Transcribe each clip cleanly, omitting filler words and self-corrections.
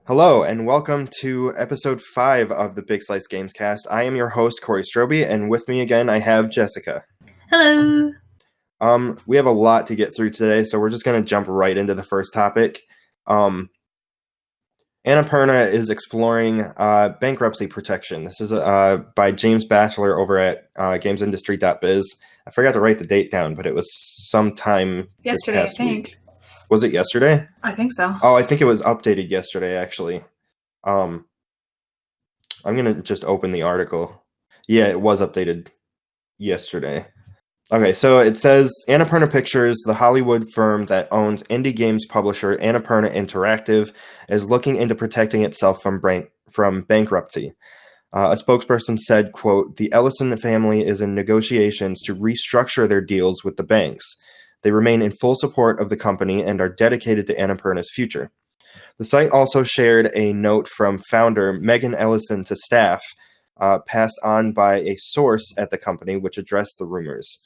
Hello, and welcome to episode 5 of the BigSlice Gamescast. I am your host, Corey Stroby, and with me again, I have Jessica. Hello. We have a lot to get through today, so we're just going to jump right into the first topic. Annapurna is exploring bankruptcy protection. This is by James Batchelor over at gamesindustry.biz. I forgot to write the date down, but it was sometime Yesterday, this past week. Was it yesterday? I think so. Oh, I think it was updated yesterday, actually. I'm going to just open the article. Yeah, it was updated yesterday. Okay, so it says, Annapurna Pictures, the Hollywood firm that owns indie games publisher Annapurna Interactive, is looking into protecting itself from bankruptcy. A spokesperson said, quote, "The Ellison family is in negotiations to restructure their deals with the banks. They remain in full support of the company and are dedicated to Annapurna's future." The site also shared a note from founder Megan Ellison to staff, passed on by a source at the company, which addressed the rumors.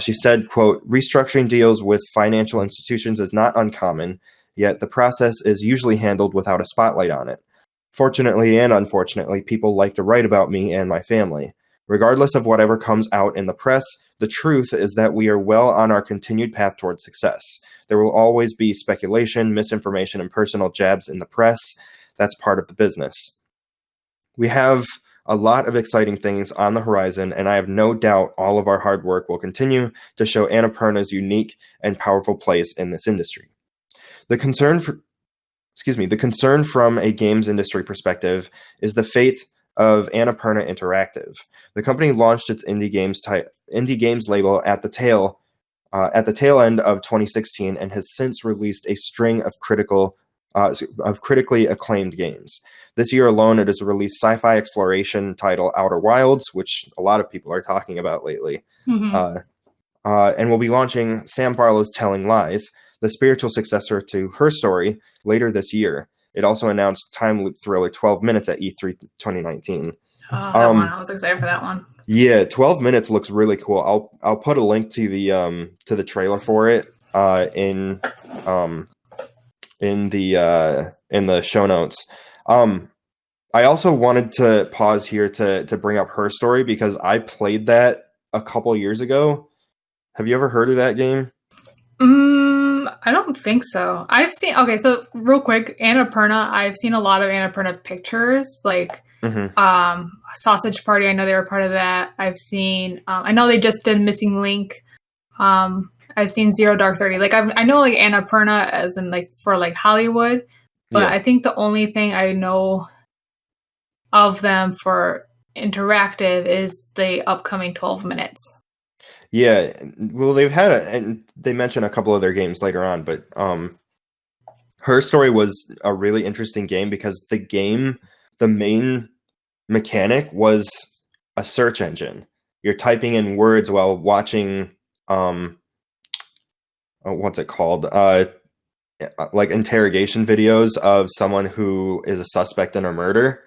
She said, quote, "Restructuring deals with financial institutions is not uncommon, yet the process is usually handled without a spotlight on it. Fortunately and unfortunately, people like to write about me and my family. Regardless of whatever comes out in the press, the truth is that we are well on our continued path towards success. There will always be speculation, misinformation, and personal jabs in the press. That's part of the business. We have a lot of exciting things on the horizon, and I have no doubt all of our hard work will continue to show Annapurna's unique and powerful place in this industry. The concern from a games industry perspective is the fate of Annapurna Interactive. The company launched its indie games label at the tail end of 2016 and has since released a string of critically acclaimed games. This year alone, it has released sci-fi exploration title Outer Wilds, which a lot of people are talking about lately, and will be launching Sam Barlow's Telling Lies, the spiritual successor to Her Story, later this year. It also announced time loop thriller 12 Minutes at E3 2019. That one, I was excited for that one. Yeah, 12 Minutes looks really cool. I'll put a link to the trailer for it in the show notes. I also wanted to pause here to bring up Her Story because I played that a couple years ago. Have you ever heard of that game? I don't think so. So real quick, Annapurna, I've seen a lot of Annapurna pictures, like Sausage Party. I know they were part of that. I've seen, I know they just did Missing Link. I've seen Zero Dark 30. Like I know like Annapurna as in like for like Hollywood, but yeah. I think the only thing I know of them for interactive is the upcoming 12 Minutes. Yeah, well, and they mention a couple of their games later on, but Her Story was a really interesting game because the main mechanic was a search engine. You're typing in words while watching, what's it called? Like interrogation videos of someone who is a suspect in a murder.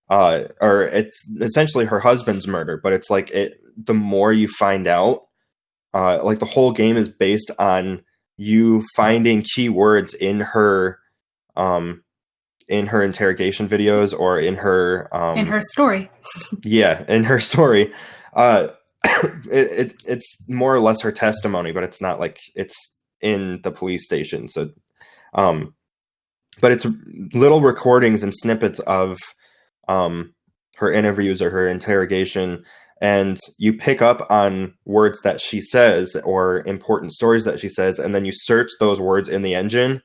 Or it's essentially her husband's murder, but it's like the more you find out, like the whole game is based on you finding keywords in her interrogation videos or in her story. Yeah, in her story. It's more or less her testimony, but it's not like it's in the police station. So, but it's little recordings and snippets of her interviews or her interrogation, and you pick up on words that she says or important stories that she says, and then you search those words in the engine,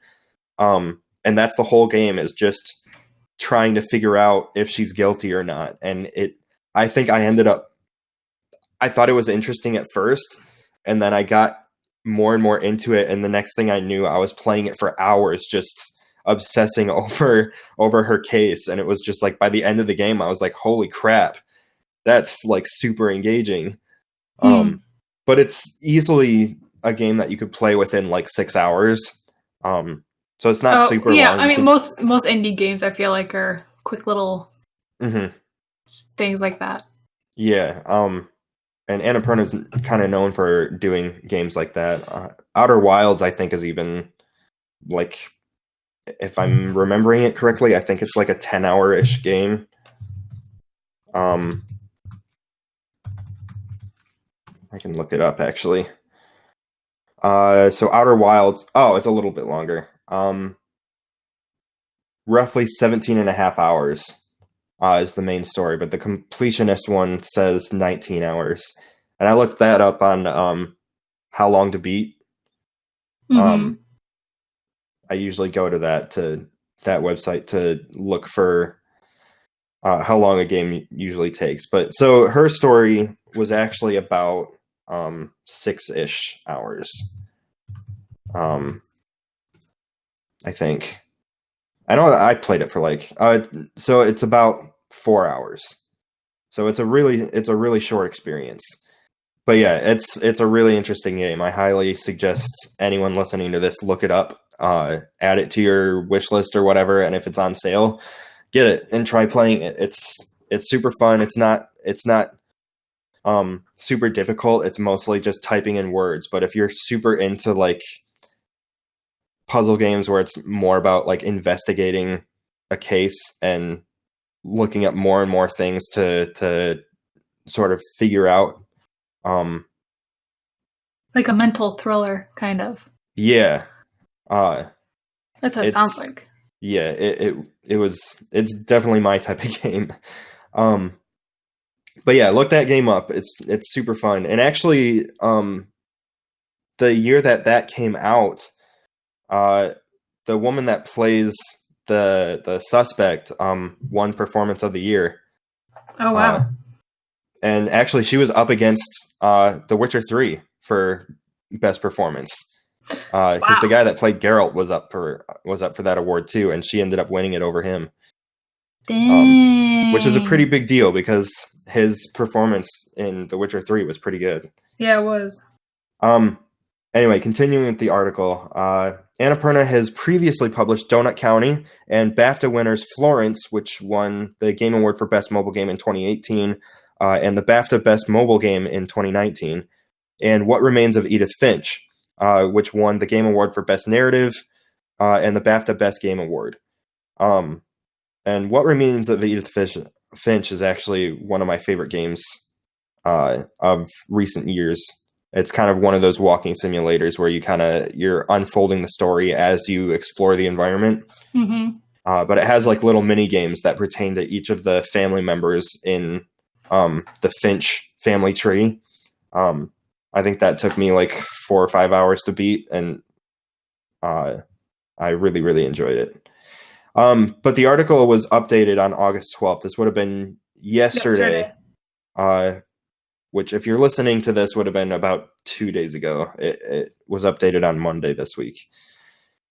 and that's the whole game, is just trying to figure out if she's guilty or not. And I think I thought it was interesting at first, and then I got more and more into it, and the next thing I knew, I was playing it for hours, just obsessing over her case. And it was just like, by the end of the game, I was like, holy crap, that's like super engaging. But it's easily a game that you could play within like 6 hours. So it's not super long. I mean, most indie games I feel like are quick little things like that. Yeah. And Annapurna is kind of known for doing games like that. Outer Wilds, I think, is even like if I'm remembering it correctly, I think it's like a 10-hour-ish game. I can look it up, actually. So Outer Wilds, it's a little bit longer. Roughly 17 and a half hours is the main story, but the completionist one says 19 hours. And I looked that up on How Long to Beat. I usually go to that website to look for how long a game usually takes. But so her story was actually about 6-ish hours. I think. I know I played it for so it's about 4 hours. So it's a really short experience. But yeah, it's a really interesting game. I highly suggest anyone listening to this look it up, add it to your wish list or whatever, and if it's on sale, get it and try playing it. It's super fun. It's not super difficult. It's mostly just typing in words. But if you're super into like puzzle games where it's more about like investigating a case and looking up more and more things to sort of figure out, like a mental thriller, kind of. Yeah. That's what it sounds like. Yeah, it's definitely my type of game. But yeah, look that game up. It's super fun. And actually, the year that came out, the woman that plays the suspect won Performance of the Year. Oh wow. And actually she was up against The Witcher 3 for best performance. Because the guy that played Geralt was up for that award too, and she ended up winning it over him. Dang. Which is a pretty big deal because his performance in The Witcher 3 was pretty good. Yeah, it was. Anyway, continuing with the article, Annapurna has previously published Donut County and BAFTA winners Florence, which won the Game Award for Best Mobile Game in 2018, and the BAFTA Best Mobile Game in 2019, and What Remains of Edith Finch, which won the Game Award for Best Narrative and the BAFTA Best Game Award. And What Remains of Edith Finch is actually one of my favorite games of recent years. It's kind of one of those walking simulators where you're unfolding the story as you explore the environment. Mm-hmm. But it has like little mini games that pertain to each of the family members in the Finch family tree. I think that took me like 4 or 5 hours to beat, and I really, really enjoyed it. But the article was updated on August 12th. This would have been yesterday. Which, if you're listening to this, would have been about 2 days ago. It was updated on Monday this week.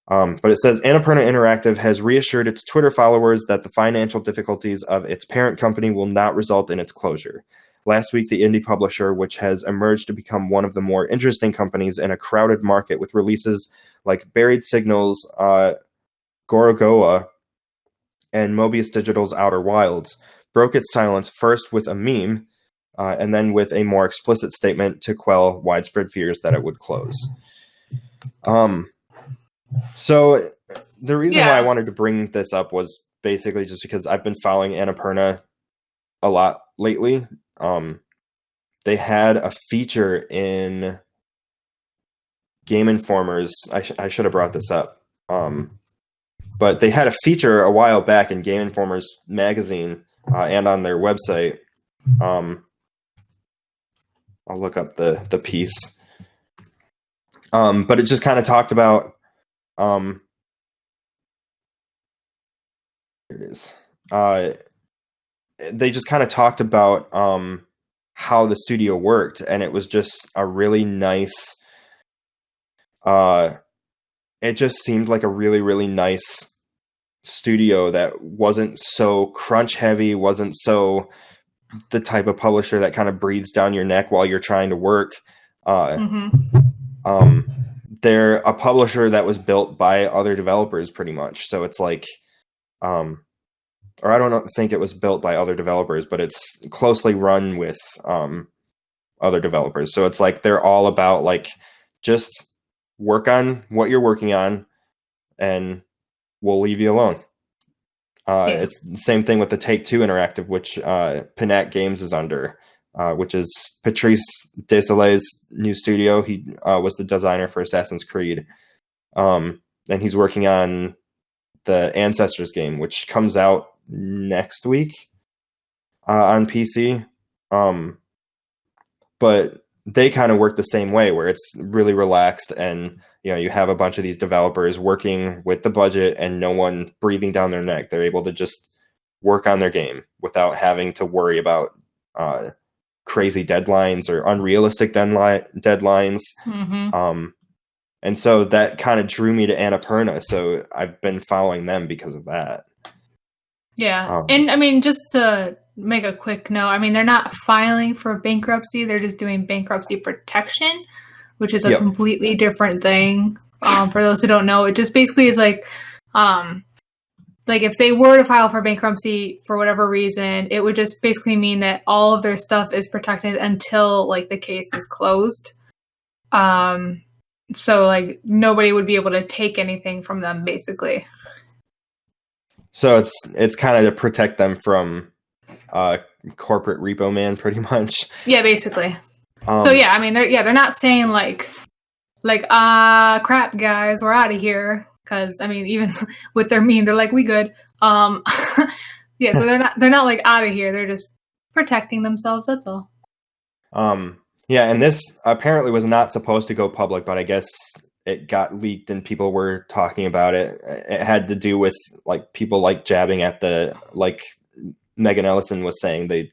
But it says, Annapurna Interactive has reassured its Twitter followers that the financial difficulties of its parent company will not result in its closure. Last week, the indie publisher, which has emerged to become one of the more interesting companies in a crowded market with releases like Buried Signals, Gorogoa, and Mobius Digital's Outer Wilds, broke its silence first with a meme, and then with a more explicit statement to quell widespread fears that it would close. So the reason why I wanted to bring this up was basically just because I've been following Annapurna a lot lately. They had a feature in Game Informer's. I should have brought this up. But they had a feature a while back in Game Informer's magazine and on their website. I'll look up the piece. But it just kind of talked about here it is. They just kind of talked about how the studio worked, and it was just a really nice it just seemed like a really, really nice studio that wasn't so crunch heavy, wasn't so the type of publisher that kind of breathes down your neck while you're trying to work. They're a publisher that was built by other developers pretty much. So it's like, or I don't think it was built by other developers, but it's closely run with other developers. So it's like, they're all about like, just work on what you're working on and we'll leave you alone. Yeah. It's the same thing with the Take-Two Interactive, which Panac Games is under, which is Patrice Désilets' new studio. He was the designer for Assassin's Creed. And he's working on the Ancestors game, which comes out next week on PC. But they kind of work the same way, where it's really relaxed, and you have a bunch of these developers working with the budget and no one breathing down their neck. They're able to just work on their game without having to worry about crazy deadlines or unrealistic deadlines. Mm-hmm. And so that kind of drew me to Annapurna. So I've been following them because of that. Yeah. And I mean, just to make a quick note, I mean, they're not filing for bankruptcy. They're just doing bankruptcy protection, which is a completely different thing. For those who don't know, it just basically is like if they were to file for bankruptcy for whatever reason, it would just basically mean that all of their stuff is protected until like the case is closed. So like nobody would be able to take anything from them, basically. So it's kind of to protect them from corporate repo man, pretty much. Yeah, basically. So yeah, I mean, they're not saying like crap, guys, we're out of here. Because I mean, even with their meme, they're like, we good. Yeah, so they're not like out of here. They're just protecting themselves. That's all. Yeah, and this apparently was not supposed to go public, but I guess it got leaked and people were talking about it. It had to do with like people like jabbing at like Megan Ellison was saying, they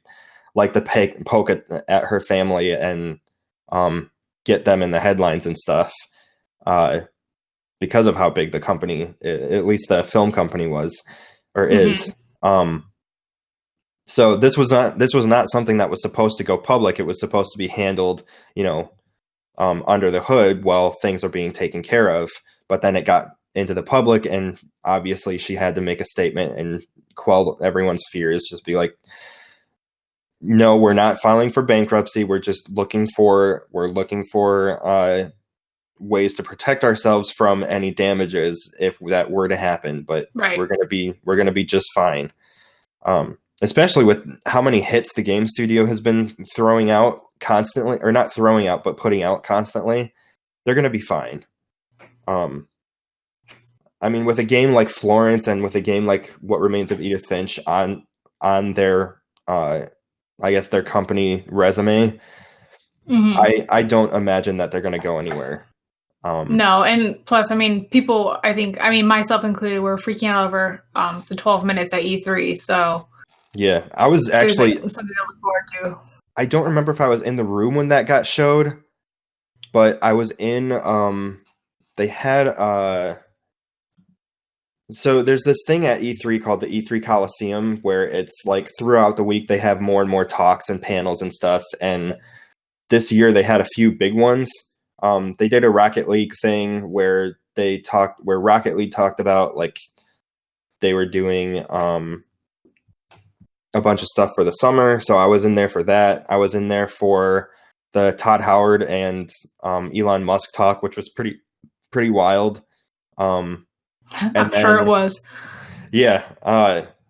like to poke at her family and get them in the headlines and stuff because of how big the company, at least the film company was or is. So this was not something that was supposed to go public. It was supposed to be handled, under the hood while things are being taken care of. But then it got into the public, and obviously she had to make a statement and quell everyone's fears. Just be like, no, we're not filing for bankruptcy. We're just looking for ways to protect ourselves from any damages if that were to happen. But we're gonna be just fine. Especially with how many hits the game studio has been throwing out constantly, or not throwing out, but putting out constantly, they're going to be fine. I mean, with a game like Florence and with a game like What Remains of Edith Finch on their, I guess their company resume, I don't imagine that they're going to go anywhere. No, and plus, I mean, people, myself included, were freaking out over the 12 minutes at E3, so... Yeah, I was actually something to look forward to. I don't remember if I was in the room when that got showed, but I was in. They had so there's this thing at E3 called the E3 Coliseum, where it's like throughout the week they have more and more talks and panels and stuff. And this year they had a few big ones. They did a Rocket League thing where Rocket League talked about like they were doing a bunch of stuff for the summer. So I was in there for that. I was in there for the Todd Howard and Elon Musk talk, which was pretty wild. I'm sure it was. Yeah.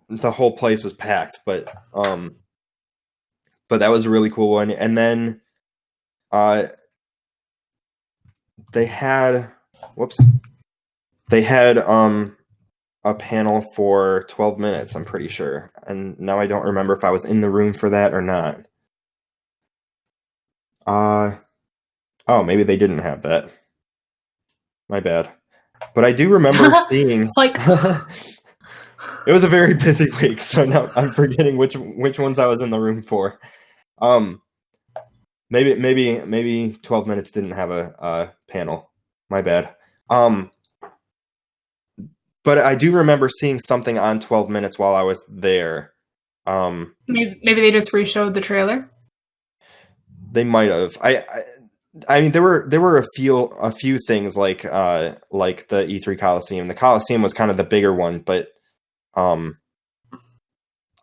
The whole place was packed, but that was a really cool one. And then they had a panel for 12 minutes, I'm pretty sure. And now I don't remember if I was in the room for that or not. Oh, maybe they didn't have that. My bad. But I do remember seeing... It's like... It was a very busy week, so now I'm forgetting which ones I was in the room for. Maybe 12 minutes didn't have a panel. My bad. But I do remember seeing something on 12 minutes while I was there. Maybe they just re-showed the trailer. They might have. I mean, there were a few things like the E3 Coliseum. The Coliseum was kind of the bigger one, but I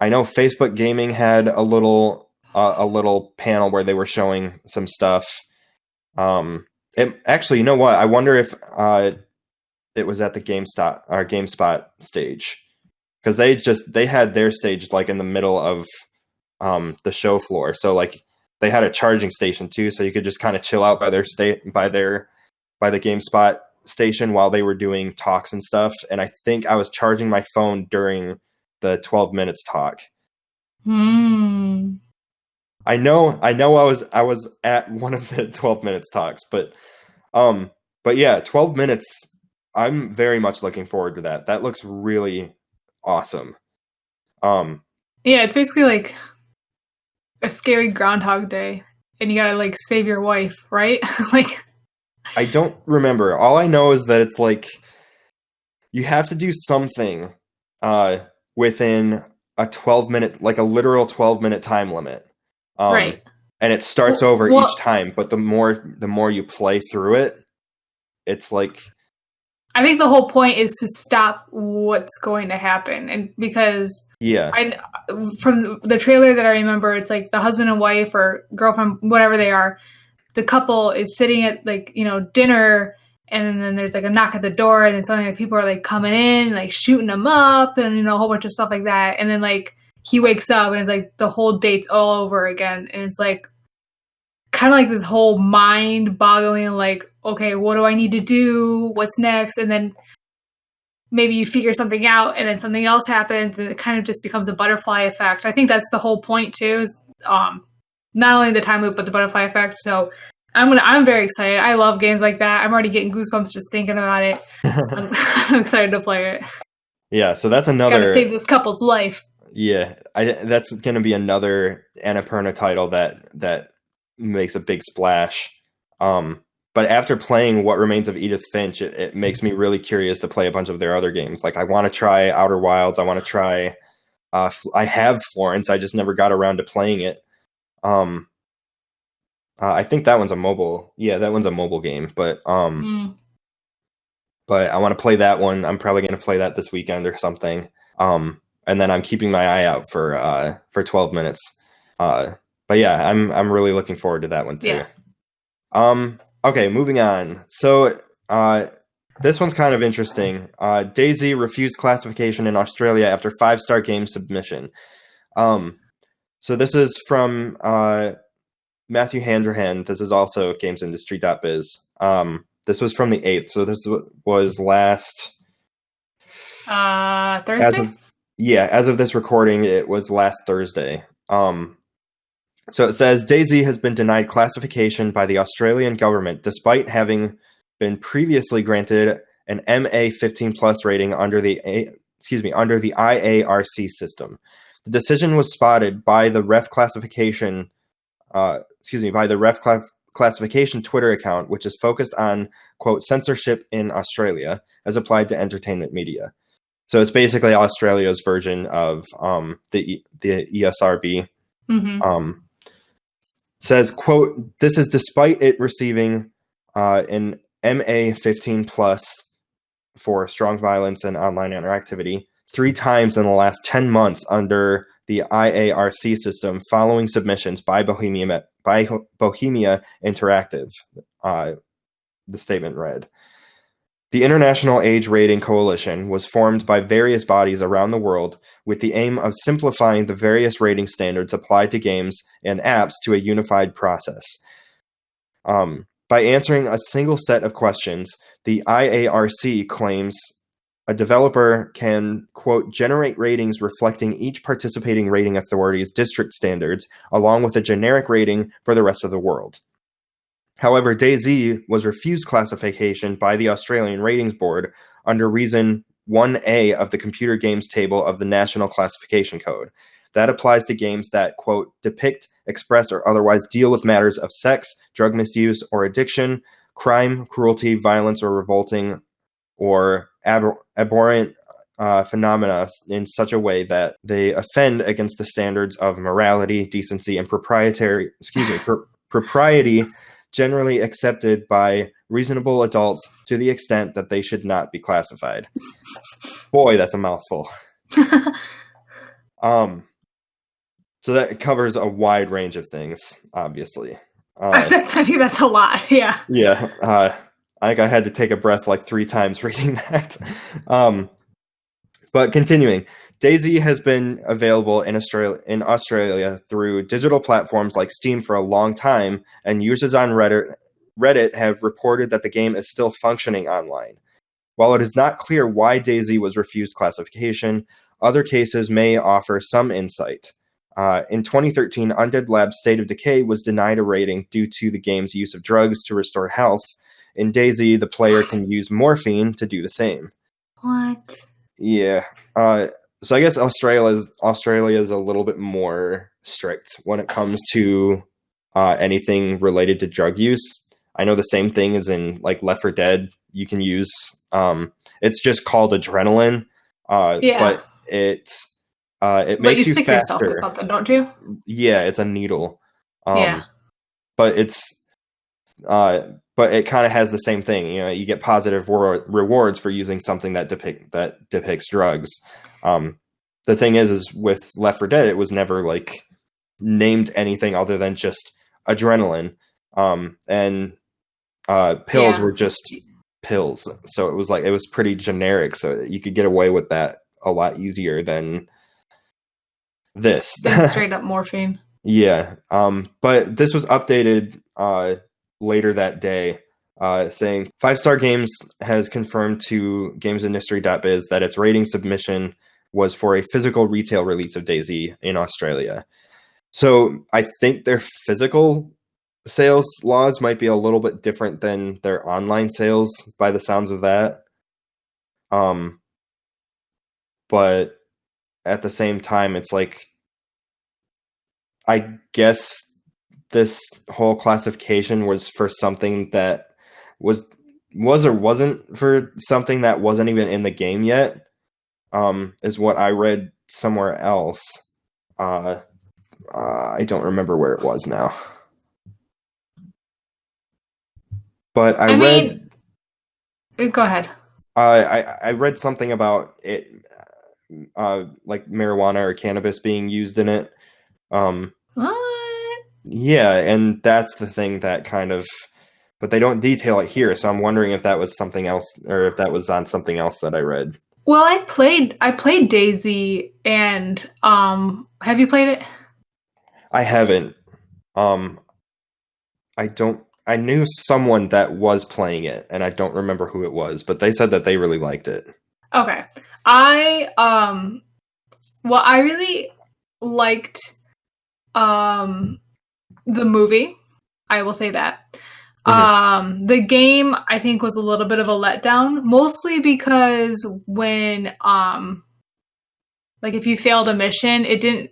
know Facebook Gaming had a little panel where they were showing some stuff. Actually, you know what? I wonder if it was at the GameSpot stage, because they had their stage like in the middle of the show floor, so like they had a charging station too, so you could just kind of chill out by the GameSpot station while they were doing talks and stuff. And I think I was charging my phone during the 12 minutes talk. I know I was at one of the 12 minutes talks, but yeah, 12 minutes, I'm very much looking forward to that. That looks really awesome. Yeah, it's basically like a scary Groundhog Day, and you gotta like save your wife, right? Like, I don't remember. All I know is that it's like you have to do something within a 12-minute, like a literal 12-minute time limit. right. And it starts over each time, but the more you play through it, it's like, I think the whole point is to stop what's going to happen. And because from the trailer that I remember, it's like the husband and wife or girlfriend, whatever they are, the couple is sitting at like, dinner, and then there's like a knock at the door, and then suddenly like, people are like coming in, like shooting them up, and a whole bunch of stuff like that. And then like he wakes up and it's like the whole date's all over again. And it's like kind of like this whole mind boggling, like, okay, what do I need to do? What's next? And then maybe you figure something out and then something else happens, and it kind of just becomes a butterfly effect. I think that's the whole point too, is not only the time loop, but the butterfly effect. So I'm very excited. I love games like that. I'm already getting goosebumps just thinking about it. I'm excited to play it. Yeah, so that's another... Gotta save this couple's life. Yeah, that's going to be another Annapurna title that makes a big splash. But after playing What Remains of Edith Finch, it makes me really curious to play a bunch of their other games. Like, I want to try Outer Wilds. I want to try... I have Florence. I just never got around to playing it. I think that one's a mobile... Yeah, that one's a mobile game. But but I want to play that one. I'm probably going to play that this weekend or something. And then I'm keeping my eye out for 12 minutes. But yeah, I'm really looking forward to that one too. Yeah. Okay, moving on. So this one's kind of interesting. DayZ refused classification in Australia after 5-star game submission. So this is from Matthew Handrahan. This is also gamesindustry.biz. This was from the 8th. So this was last Thursday? As of this recording, it was last Thursday. So it says, DayZ has been denied classification by the Australian government despite having been previously granted an MA 15+ rating under the IARC system. The decision was spotted by the ref classification classification Twitter account, which is focused on, quote, censorship in Australia as applied to entertainment media. So it's basically Australia's version of the ESRB. Says, quote, this is despite it receiving an MA 15+ for strong violence and online interactivity 3 times in the last 10 months under the IARC system following submissions by Bohemia Interactive, the statement read. The International Age Rating Coalition was formed by various bodies around the world with the aim of simplifying the various rating standards applied to games and apps to a unified process. By answering a single set of questions, the IARC claims a developer can, quote, generate ratings reflecting each participating rating authority's district standards, along with a generic rating for the rest of the world. However, DayZ was refused classification by the Australian Ratings Board under Reason 1A of the Computer Games Table of the National Classification Code. That applies to games that, quote, depict, express, or otherwise deal with matters of sex, drug misuse, or addiction, crime, cruelty, violence, or revolting, or abhorrent phenomena in such a way that they offend against the standards of morality, decency, and propriety generally accepted by reasonable adults to the extent that they should not be classified. Boy, that's a mouthful. So that covers a wide range of things, obviously. I think that's a lot, yeah. Yeah. I think I had to take a breath like 3 times reading that. But continuing, DayZ has been available in Australia through digital platforms like Steam for a long time, and users on Reddit have reported that the game is still functioning online. While it is not clear why DayZ was refused classification, other cases may offer some insight. In 2013, Undead Lab's State of Decay was denied a rating due to the game's use of drugs to restore health. In DayZ, the player can use morphine to do the same. What? Yeah. So I guess Australia is a little bit more strict when it comes to anything related to drug use. I know the same thing is in like Left 4 Dead. You can use it's just called adrenaline, but it makes you stick faster. yourself with something, don't you? Yeah, it's a needle. Yeah. But it kind of has the same thing. You know, you get positive rewards for using something that depicts drugs. The thing is with Left 4 Dead, it was never like named anything other than just adrenaline. And pills were just pills. So it was pretty generic. So you could get away with that a lot easier than this. Straight up morphine. Yeah. But this was updated later that day, saying 5-Star Games has confirmed to gamesindustry.biz that its rating submission was for a physical retail release of DayZ in Australia. So I think their physical sales laws might be a little bit different than their online sales by the sounds of that. But at the same time, it's like, I guess this whole classification was for something that was or wasn't for something that wasn't even in the game yet, is what I read somewhere else. I don't remember where it was now. But I read... Go ahead. I read something about it, like marijuana or cannabis being used in it. What? Yeah, and that's the thing that kind of... But they don't detail it here, so I'm wondering if that was something else, or if that was on something else that I read. Well, I played DayZ, and have you played it? I haven't. I knew someone that was playing it, and I don't remember who it was, but they said that they really liked it. Okay. I really liked the movie. I will say that. Mm-hmm. The game, I think, was a little bit of a letdown, mostly because when like if you failed a mission, it didn't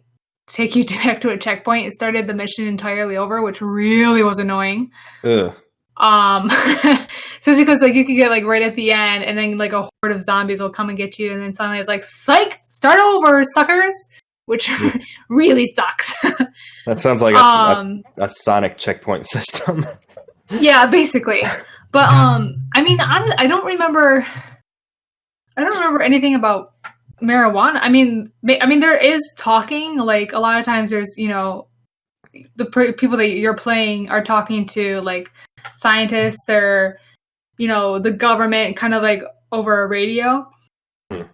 take you back to a checkpoint. It started the mission entirely over, which really was annoying. Ugh. So because like you could get like right at the end, and then like a horde of zombies will come and get you, and then suddenly it's like, psych, start over, suckers, which really sucks. That sounds like a Sonic checkpoint system. Yeah, basically. But I mean, I don't remember anything about marijuana. I mean, there is talking. Like a lot of times, there's the people that you're playing are talking to like scientists or the government, kind of like over a radio.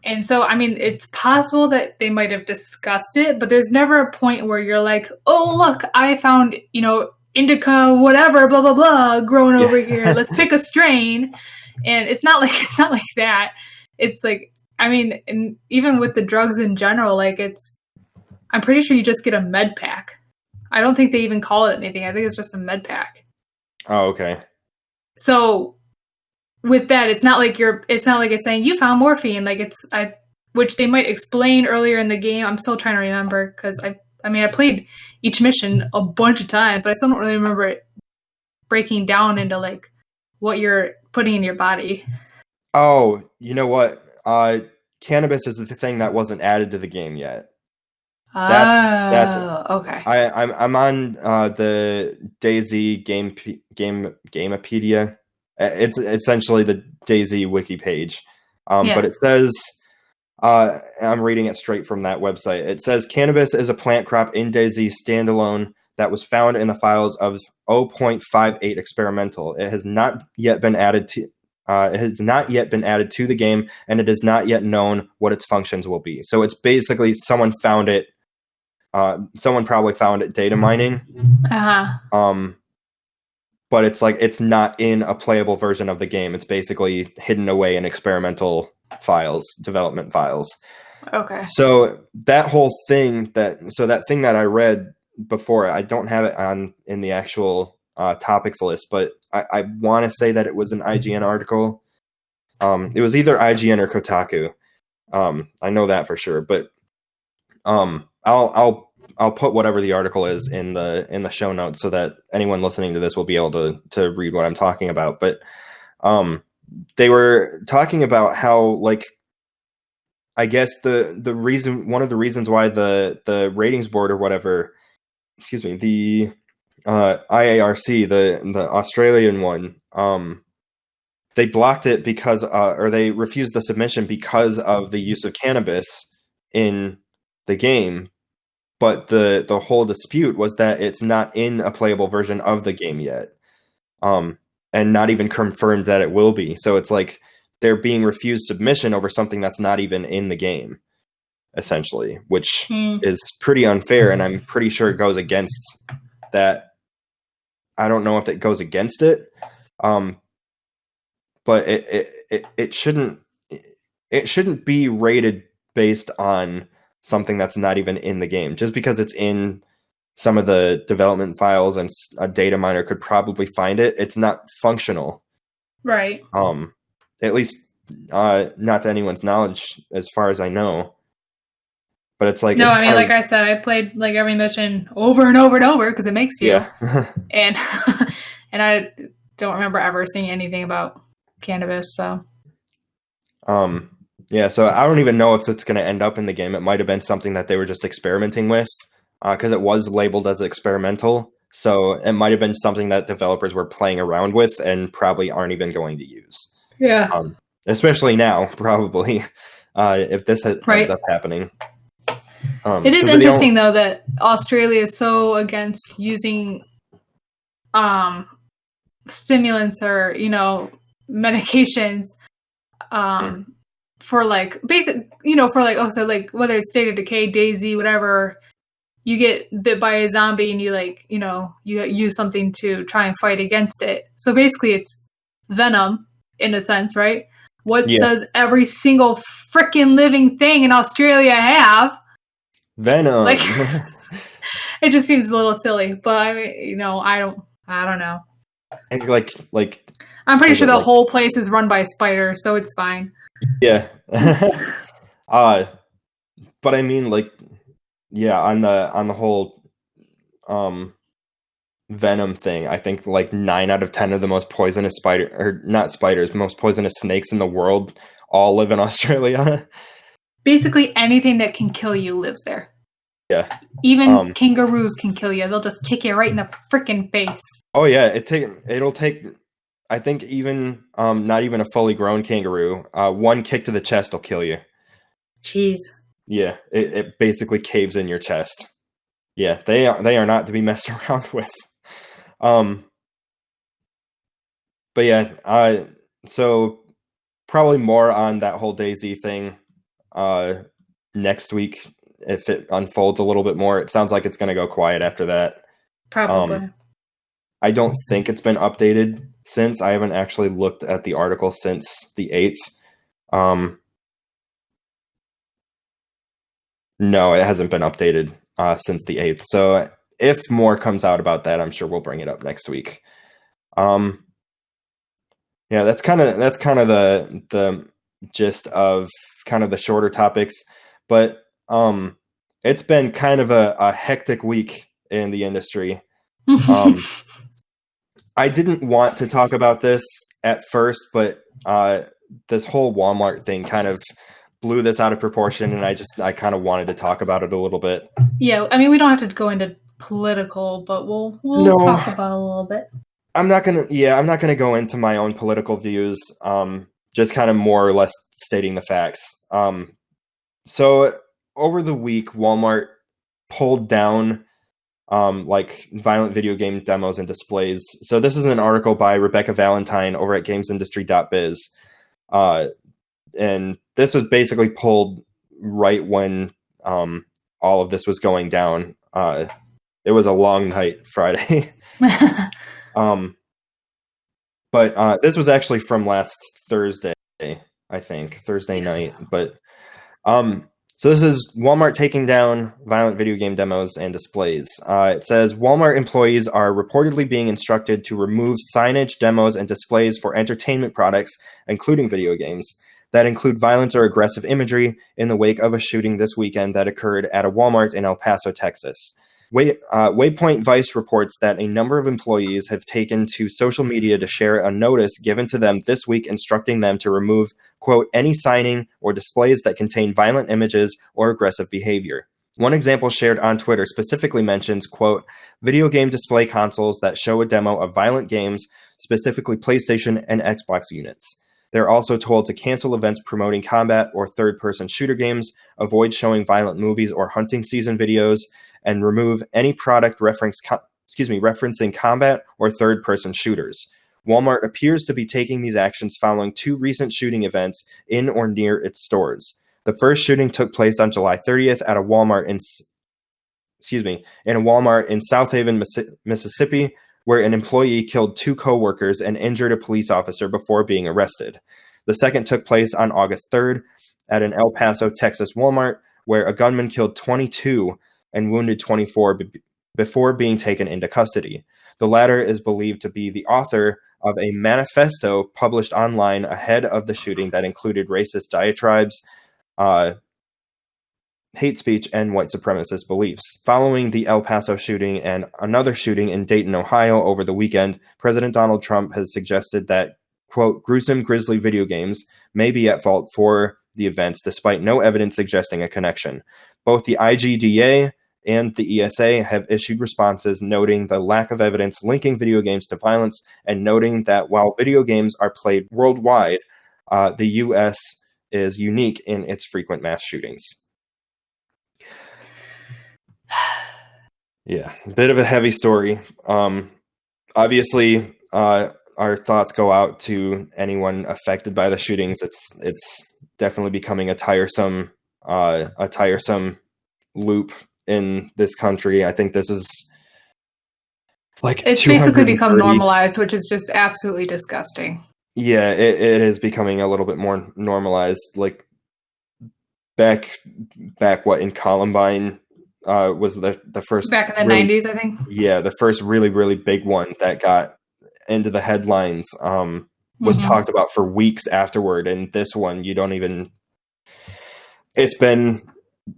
And so, I mean, it's possible that they might have discussed it, but there's never a point where you're like, oh, look, I found, indica, whatever, blah, blah, blah, growing over here. Let's pick a strain. And it's not like that. It's like, I mean, and even with the drugs in general, like I'm pretty sure you just get a med pack. I don't think they even call it anything. I think it's just a med pack. Oh, okay. So with that, it's not like it's saying you found morphine. Like which they might explain earlier in the game. I'm still trying to remember because I played each mission a bunch of times, but I still don't really remember it breaking down into like what you're putting in your body. Oh, you know what? Cannabis is the thing that wasn't added to the game yet. That's okay. I'm on the DayZ Gamepedia. It's essentially the DayZ wiki page, but it says, I'm reading it straight from that website. It says cannabis is a plant crop in DayZ standalone that was found in the files of 0.58 experimental. It has not yet been added to the game, and it is not yet known what its functions will be. So it's basically someone found it. Someone probably found it data mining. But it's like it's not in a playable version of the game. It's basically hidden away in experimental files, development files. Okay. So that thing that I read before, I don't have it in the actual topics list, but I want to say that it was an IGN article. It was either IGN or Kotaku. I know that for sure, but I'll put whatever the article is in the show notes so that anyone listening to this will be able to read what I'm talking about. But they were talking about how, like, I guess one of the reasons why the ratings board or whatever, the IARC, the Australian one, they blocked it because or they refused the submission because of the use of cannabis in the game. But the whole dispute was that it's not in a playable version of the game yet, and not even confirmed that it will be. So it's like they're being refused submission over something that's not even in the game, essentially, which is pretty unfair, and I'm pretty sure it goes against that. I don't know if it goes against it, but it shouldn't be rated based on something that's not even in the game. Just because it's in some of the development files and a data miner could probably find it, it's not functional. Right. At least not to anyone's knowledge, as far as I know. But it's like... No, I mean, like I said, I played like every mission over and over and over because it makes you. Yeah. and I don't remember ever seeing anything about cannabis, so... Yeah, so I don't even know if it's going to end up in the game. It might have been something that they were just experimenting with, because it was labeled as experimental. So it might have been something that developers were playing around with and probably aren't even going to use. Yeah. Especially now, probably, if this ends up happening. It is interesting, though, that Australia is so against using stimulants or, medications for like basic, for like, so like whether it's State of Decay, DayZ, whatever, you get bit by a zombie and you like, you use something to try and fight against it. So basically it's venom in a sense, right? What does every single freaking living thing in Australia have? Venom. Like, it just seems a little silly, but I mean, I don't know. And like I'm pretty sure the whole place is run by spiders, so it's fine. Yeah. But I mean, like, yeah, on the whole venom thing, I think like 9 out of 10 of the most poisonous most poisonous snakes in the world all live in Australia. Basically anything that can kill you lives there. Yeah. Even kangaroos can kill you. They'll just kick you right in the freaking face. Oh yeah, it'll take, I think, even not even a fully grown kangaroo, one kick to the chest will kill you. Jeez. Yeah, it basically caves in your chest. Yeah, they are not to be messed around with. But yeah, so probably more on that whole DayZ thing next week if it unfolds a little bit more. It sounds like it's going to go quiet after that. Probably. I don't think it's been updated since. I haven't actually looked at the article since the 8th. No, it hasn't been updated since the 8th. So if more comes out about that, I'm sure we'll bring it up next week. Yeah, that's kind of the gist of kind of the shorter topics. But it's been kind of a hectic week in the industry. I didn't want to talk about this at first, but this whole Walmart thing kind of blew this out of proportion, and I kind of wanted to talk about it a little bit. Yeah, I mean, we don't have to go into political, but we'll talk about it a little bit. I'm not gonna go into my own political views. Just kind of more or less stating the facts. So over the week, Walmart pulled down like violent video game demos and displays. So this is an article by Rebecca Valentine over at gamesindustry.biz. And this was basically pulled right when all of this was going down. It was a long night Friday. But this was actually from last Thursday, I think, Thursday night. But so this is Walmart taking down violent video game demos and displays. It says Walmart employees are reportedly being instructed to remove signage, demos, and displays for entertainment products, including video games, that include violent or aggressive imagery in the wake of a shooting this weekend that occurred at a Walmart in El Paso, Texas. Waypoint Vice reports that a number of employees have taken to social media to share a notice given to them this week instructing them to remove, quote, any signing or displays that contain violent images or aggressive behavior. One example shared on Twitter specifically mentions, quote, video game display consoles that show a demo of violent games, specifically PlayStation and Xbox units. They're also told to cancel events promoting combat or third-person shooter games, avoid showing violent movies or hunting season videos, and remove any product referencing combat or third-person shooters. Walmart appears to be taking these actions following 2 recent shooting events in or near its stores. The first shooting took place on July 30th at a Walmart in a Walmart in South Haven, Mississippi, where an employee killed 2 co-workers and injured a police officer before being arrested. The second took place on August 3rd at an El Paso, Texas Walmart, where a gunman killed 22 and wounded 24 before being taken into custody. The latter is believed to be the author of a manifesto published online ahead of the shooting that included racist diatribes, hate speech, and white supremacist beliefs. Following the El Paso shooting and another shooting in Dayton, Ohio over the weekend, President Donald Trump has suggested that, quote, gruesome, grisly video games may be at fault for the events despite no evidence suggesting a connection. Both the IGDA and the ESA have issued responses noting the lack of evidence linking video games to violence and noting that while video games are played worldwide, the U.S. is unique in its frequent mass shootings. Yeah, a bit of a heavy story. Obviously, our thoughts go out to anyone affected by the shootings. It's definitely becoming a tiresome loop in this country. I think this is like it's basically become normalized, which is just absolutely disgusting. Yeah, it is becoming a little bit more normalized. Like back what in Columbine was the first back in the 90s, I think. Yeah, the first really big one that got into the headlines was talked about for weeks afterward, and this one it's been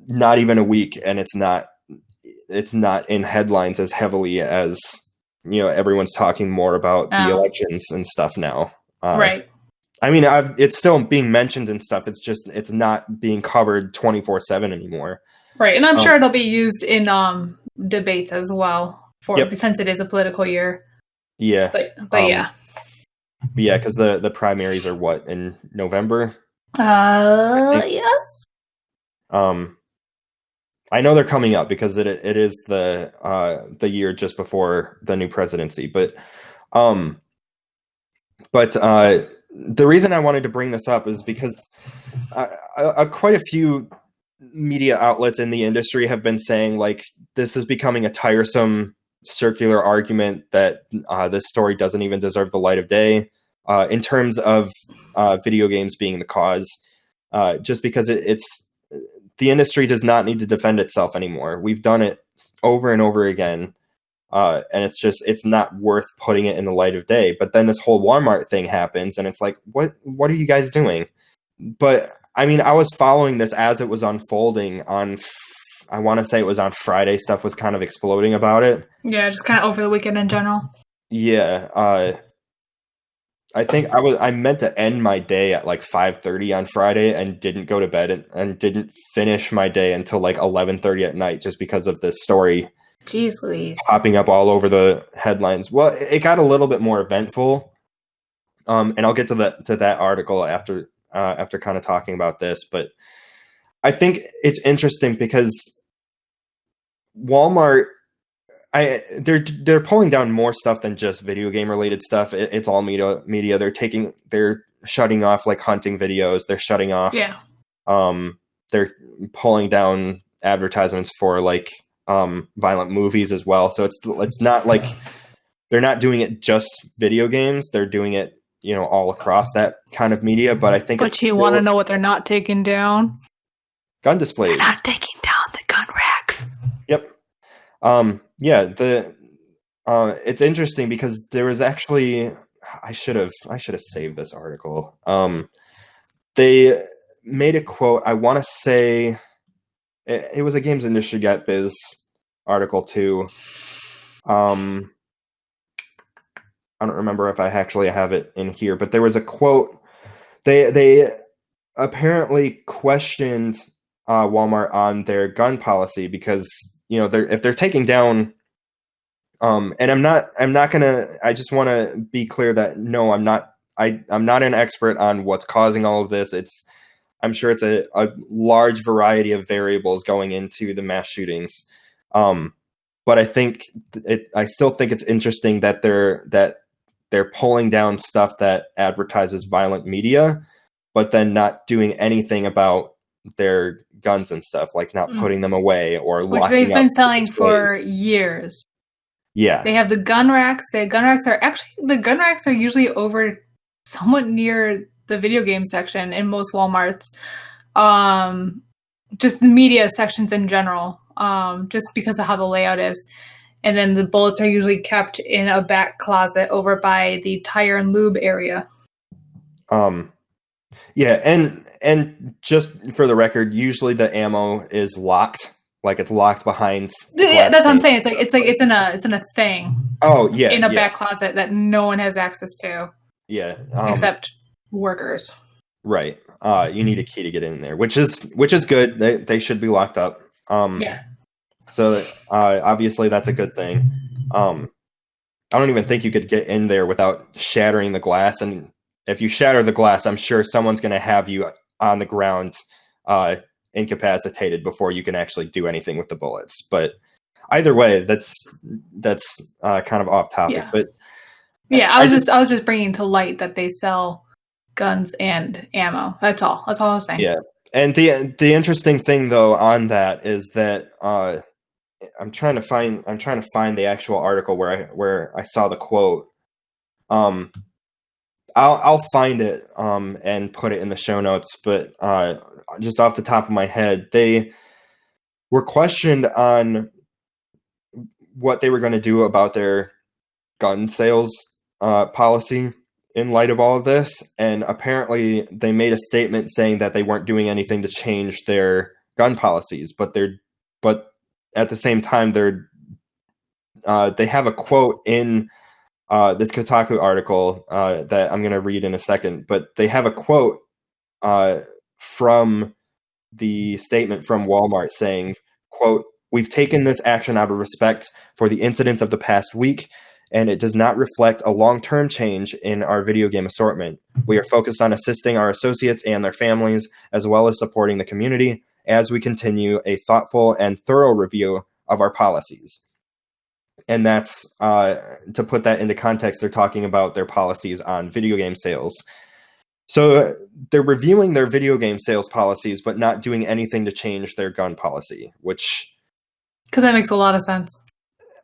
not even a week, and it's not in headlines as heavily as, everyone's talking more about the elections and stuff now. Right. I mean, it's still being mentioned and stuff. It's just it's not being covered 24/7 anymore. Right, and I'm sure it'll be used in debates as well since it is a political year. Yeah, but yeah. Yeah, because the primaries are what, in November? Yes. I know they're coming up because it is the year just before the new presidency, but the reason I wanted to bring this up is because quite a few media outlets in the industry have been saying, like, this is becoming a tiresome circular argument that this story doesn't even deserve the light of day in terms of video games being the cause, just because it's the industry does not need to defend itself anymore. We've done it over and over again, and it's not worth putting it in the light of day. But then this whole Walmart thing happens, and it's like, what are you guys doing? But I mean, I was following this as it was unfolding on, I want to say it was on Friday, stuff was kind of exploding about it. Yeah, just kind of over the weekend in general. Yeah. I think I meant to end my day at like 5:30 on Friday and didn't go to bed and didn't finish my day until like 11:30 at night just because of this story. Jeez Louise. Popping up all over the headlines. Well, it got a little bit more eventful. And I'll get to that article after kind of talking about this, but I think it's interesting because Walmart, they're pulling down more stuff than just video game related stuff. It's all media. They're shutting off like hunting videos. They're shutting off. Yeah. They're pulling down advertisements for like violent movies as well. So it's not like they're not doing it just video games. They're doing it, all across that kind of media. But I think. But you want to know what they're not taking down? Gun displays. They're not taking down the gun racks. Yep. It's interesting because there was actually I should have saved this article. They made a quote. I want to say it was a Games Industry Get Biz article too. I don't remember if I actually have it in here, but there was a quote. They apparently questioned Walmart on their gun policy because if they're taking down. And I'm not gonna. I just want to be clear that no, I'm not. I'm not an expert on what's causing all of this. I'm sure it's a large variety of variables going into the mass shootings. But I still think it's interesting that they're pulling down stuff that advertises violent media, but then not doing anything about their guns and stuff, like not putting them away or which locking they've been selling displays. for years. Yeah, they have the gun racks. The gun racks are usually over somewhat near the video game section in most Walmarts. Just the media sections in general, just because of how the layout is. And then the bullets are usually kept in a back closet over by the tire and lube area. Yeah, and just for the record, usually the ammo is locked. Like it's locked behind. Yeah, that's what I'm saying. It's in a thing. Oh yeah, in a back closet that no one has access to. Yeah, except workers. Right. You need a key to get in there, which is good. They should be locked up. Yeah. So obviously that's a good thing. I don't even think you could get in there without shattering the glass. And if you shatter the glass, I'm sure someone's going to have you on the ground, incapacitated before you can actually do anything with the bullets. But either way, that's kind of off topic. Yeah. But yeah, I was just bringing to light that they sell guns and ammo. That's all I was saying. Yeah, and the interesting thing though on that is that I'm trying to find the actual article where I saw the quote. I'll find it and put it in the show notes, but just off the top of my head, they were questioned on what they were going to do about their gun sales policy in light of all of this, and apparently they made a statement saying that they weren't doing anything to change their gun policies, but at the same time they have a quote in this Kotaku article that I'm going to read in a second, but they have a quote from the statement from Walmart saying, quote, "We've taken this action out of respect for the incidents of the past week, and it does not reflect a long-term change in our video game assortment. We are focused on assisting our associates and their families, as well as supporting the community as we continue a thoughtful and thorough review of our policies." And that's, to put that into context, they're talking about their policies on video game sales. So they're reviewing their video game sales policies, but not doing anything to change their gun policy, which... Because that makes a lot of sense.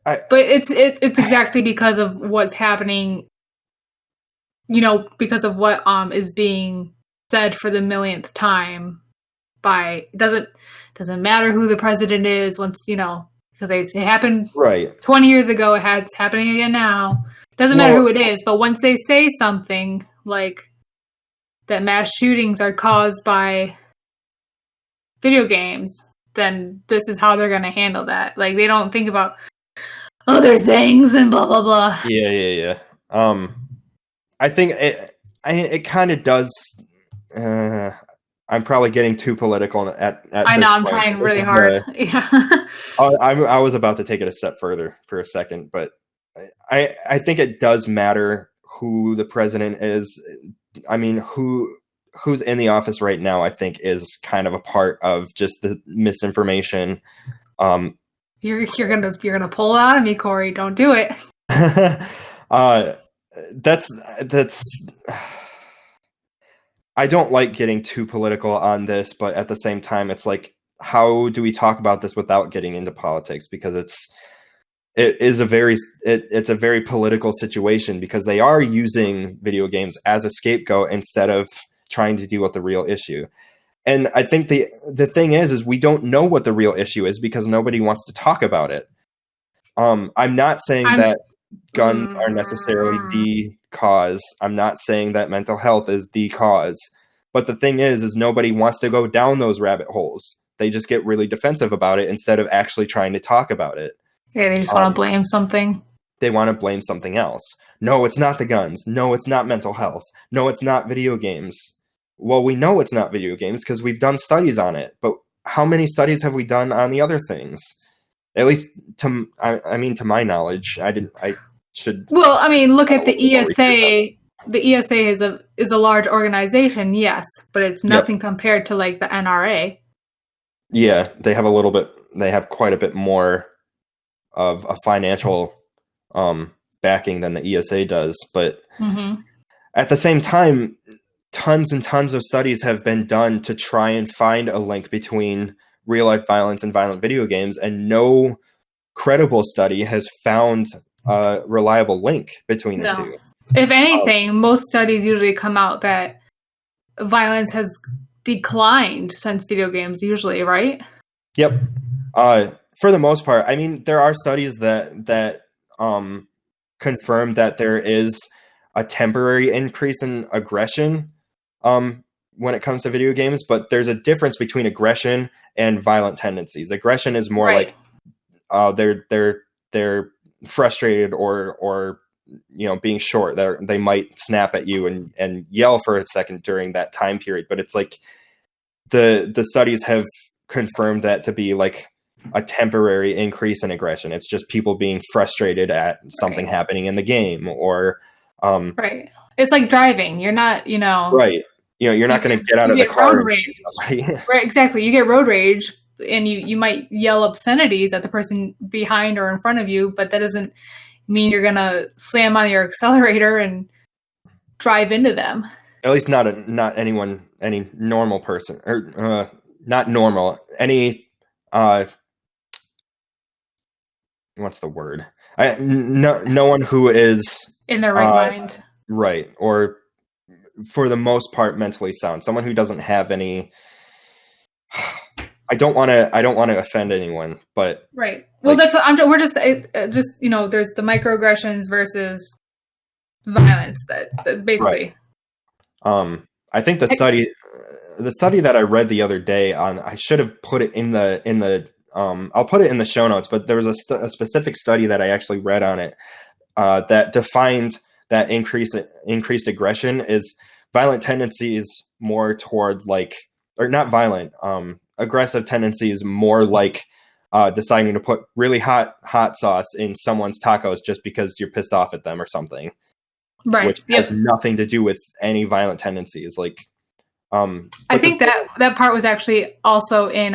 But it's exactly because of what's happening, because of what is being said for the millionth time by... It doesn't matter who the president is once, because it happened 20 years ago. It's happening again now. Doesn't matter who it is, but once they say something like that mass shootings are caused by video games, then this is how they're going to handle that. Like, they don't think about other things and blah, blah, blah. Yeah. I think it kind of does... I'm probably getting too political at I know, I'm trying really hard. Yeah. I was about to take it a step further for a second, but I think it does matter who the president is. I mean, who's in the office right now, I think, is kind of a part of just the misinformation. You're gonna pull it out of me, Corey. Don't do it. That's I don't like getting too political on this, but at the same time, it's like, how do we talk about this without getting into politics? Because it's a very political situation, because they are using video games as a scapegoat instead of trying to deal with the real issue. And I think the thing is we don't know what the real issue is because nobody wants to talk about it. I'm not saying that guns are necessarily the cause. I'm not saying that mental health is the cause. But the thing is nobody wants to go down those rabbit holes. They just get really defensive about it instead of actually trying to talk about it. Yeah, they just want to blame something. They want to blame something else. No, it's not the guns. No, it's not mental health. No, it's not video games. Well, we know it's not video games because we've done studies on it. But how many studies have we done on the other things? At least to my knowledge, I should. Well, I mean, look at the ESA. The ESA is a large organization, yes, but it's nothing compared to like the NRA. Yeah, they have quite a bit more of a financial backing than the ESA does, but at the same time, tons and tons of studies have been done to try and find a link between real life violence and violent video games, and no credible study has found a reliable link between the two. If anything, most studies usually come out that violence has declined since video games, usually, right? Yep. For the most part, I mean, there are studies that confirm that there is a temporary increase in aggression when it comes to video games, but there's a difference between aggression and violent tendencies. Aggression is more like they're frustrated or being short. They might snap at you and yell for a second during that time period, but it's like the studies have confirmed that to be like a temporary increase in aggression. It's just people being frustrated at something happening in the game, or it's like driving. You're not, right. You're not going to get out of the car and shoot somebody. Right, exactly. You get road rage, and you might yell obscenities at the person behind or in front of you, but that doesn't mean you're going to slam on your accelerator and drive into them. At least not any normal person, or not normal. Any what's the word? No one who is in their right mind, right, or for the most part mentally sound. Someone who doesn't have any. I don't want to offend anyone, but right. Well, that's what we're just there's the microaggressions versus violence that basically. Right. I think the study that I read the other day I should have put it in the I'll put it in the show notes, but there was a specific study that I actually read on it that defined that increased aggression is violent tendencies more toward not violent, aggressive tendencies more like deciding to put really hot sauce in someone's tacos just because you're pissed off at them or something. Right. Which has nothing to do with any violent tendencies. I think that part was actually also in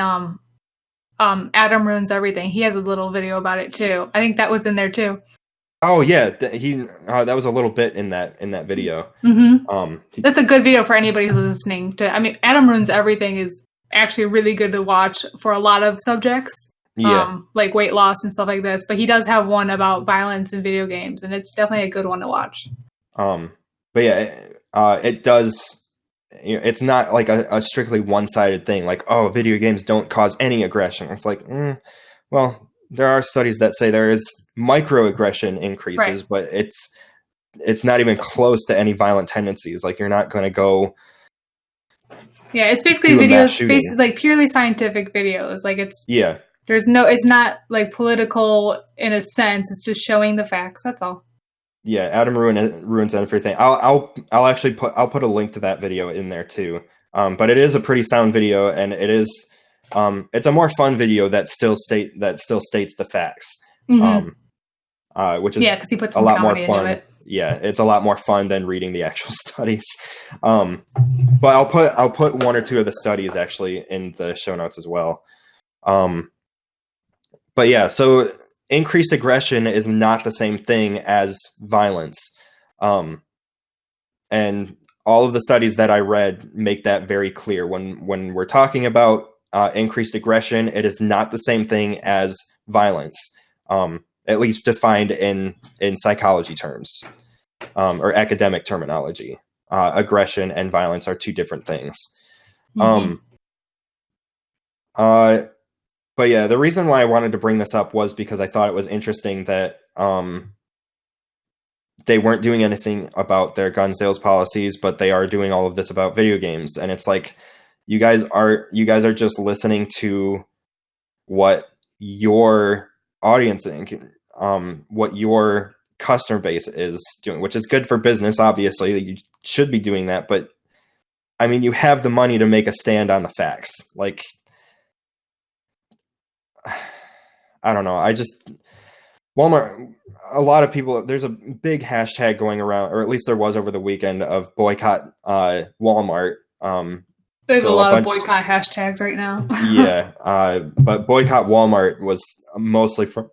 Adam Ruins Everything. He has a little video about it too. I think that was in there too. Oh yeah, that was a little bit in that video. Mm-hmm. That's a good video for anybody who's listening to. I mean, Adam Ruins Everything is actually really good to watch for a lot of subjects. Yeah. Like weight loss and stuff like this. But he does have one about violence in video games, and it's definitely a good one to watch. But yeah, it does. It's not like a strictly one-sided thing. Like, oh, video games don't cause any aggression. It's like, well, there are studies that say there is microaggression increases, but it's not even close to any violent tendencies. Like, you're not going to go. Yeah, it's basically videos, basically like purely scientific videos. Like it's it's not like political in a sense. It's just showing the facts. That's all. Yeah, Adam Ruins Everything. I'll put a link to that video in there too. But it is a pretty sound video, and it is it's a more fun video that still states the facts. Mm-hmm. Which is because he puts a lot more fun into it. Yeah, it's a lot more fun than reading the actual studies. But I'll put one or two of the studies actually in the show notes as well. But yeah, so increased aggression is not the same thing as violence. And all of the studies that I read make that very clear. When we're talking about increased aggression, it is not the same thing as violence, at least defined in psychology terms or academic terminology. Aggression and violence are two different things. Mm-hmm. But yeah, the reason why I wanted to bring this up was because I thought it was interesting that they weren't doing anything about their gun sales policies, but they are doing all of this about video games. And it's like, you guys are just listening to what your audience and what your customer base is doing, which is good for business. Obviously, you should be doing that. But I mean, you have the money to make a stand on the facts. Like, I don't know. Walmart, a lot of people, there's a big hashtag going around, or at least there was over the weekend, of boycott Walmart. There's a lot of boycott hashtags right now. Yeah, but boycott Walmart was mostly from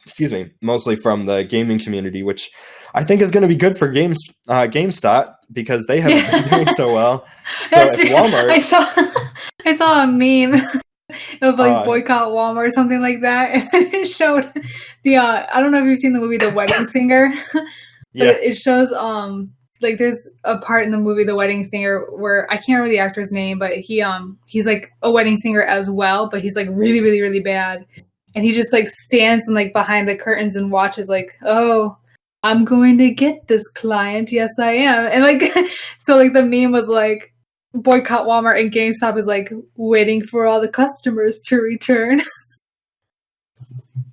the gaming community, which I think is going to be good for GameStop, because they haven't been doing so well. So if Walmart, I saw a meme of like boycott Walmart or something like that, and it showed the I don't know if you've seen the movie The Wedding Singer. Yeah, it shows like there's a part in the movie The Wedding Singer where I can't remember the actor's name, but he's like a wedding singer as well, but he's like really, really, really bad. And he just like stands and like behind the curtains and watches like, oh, I'm going to get this client. Yes, I am. And like, so like the meme was like, boycott Walmart, and GameStop is like waiting for all the customers to return.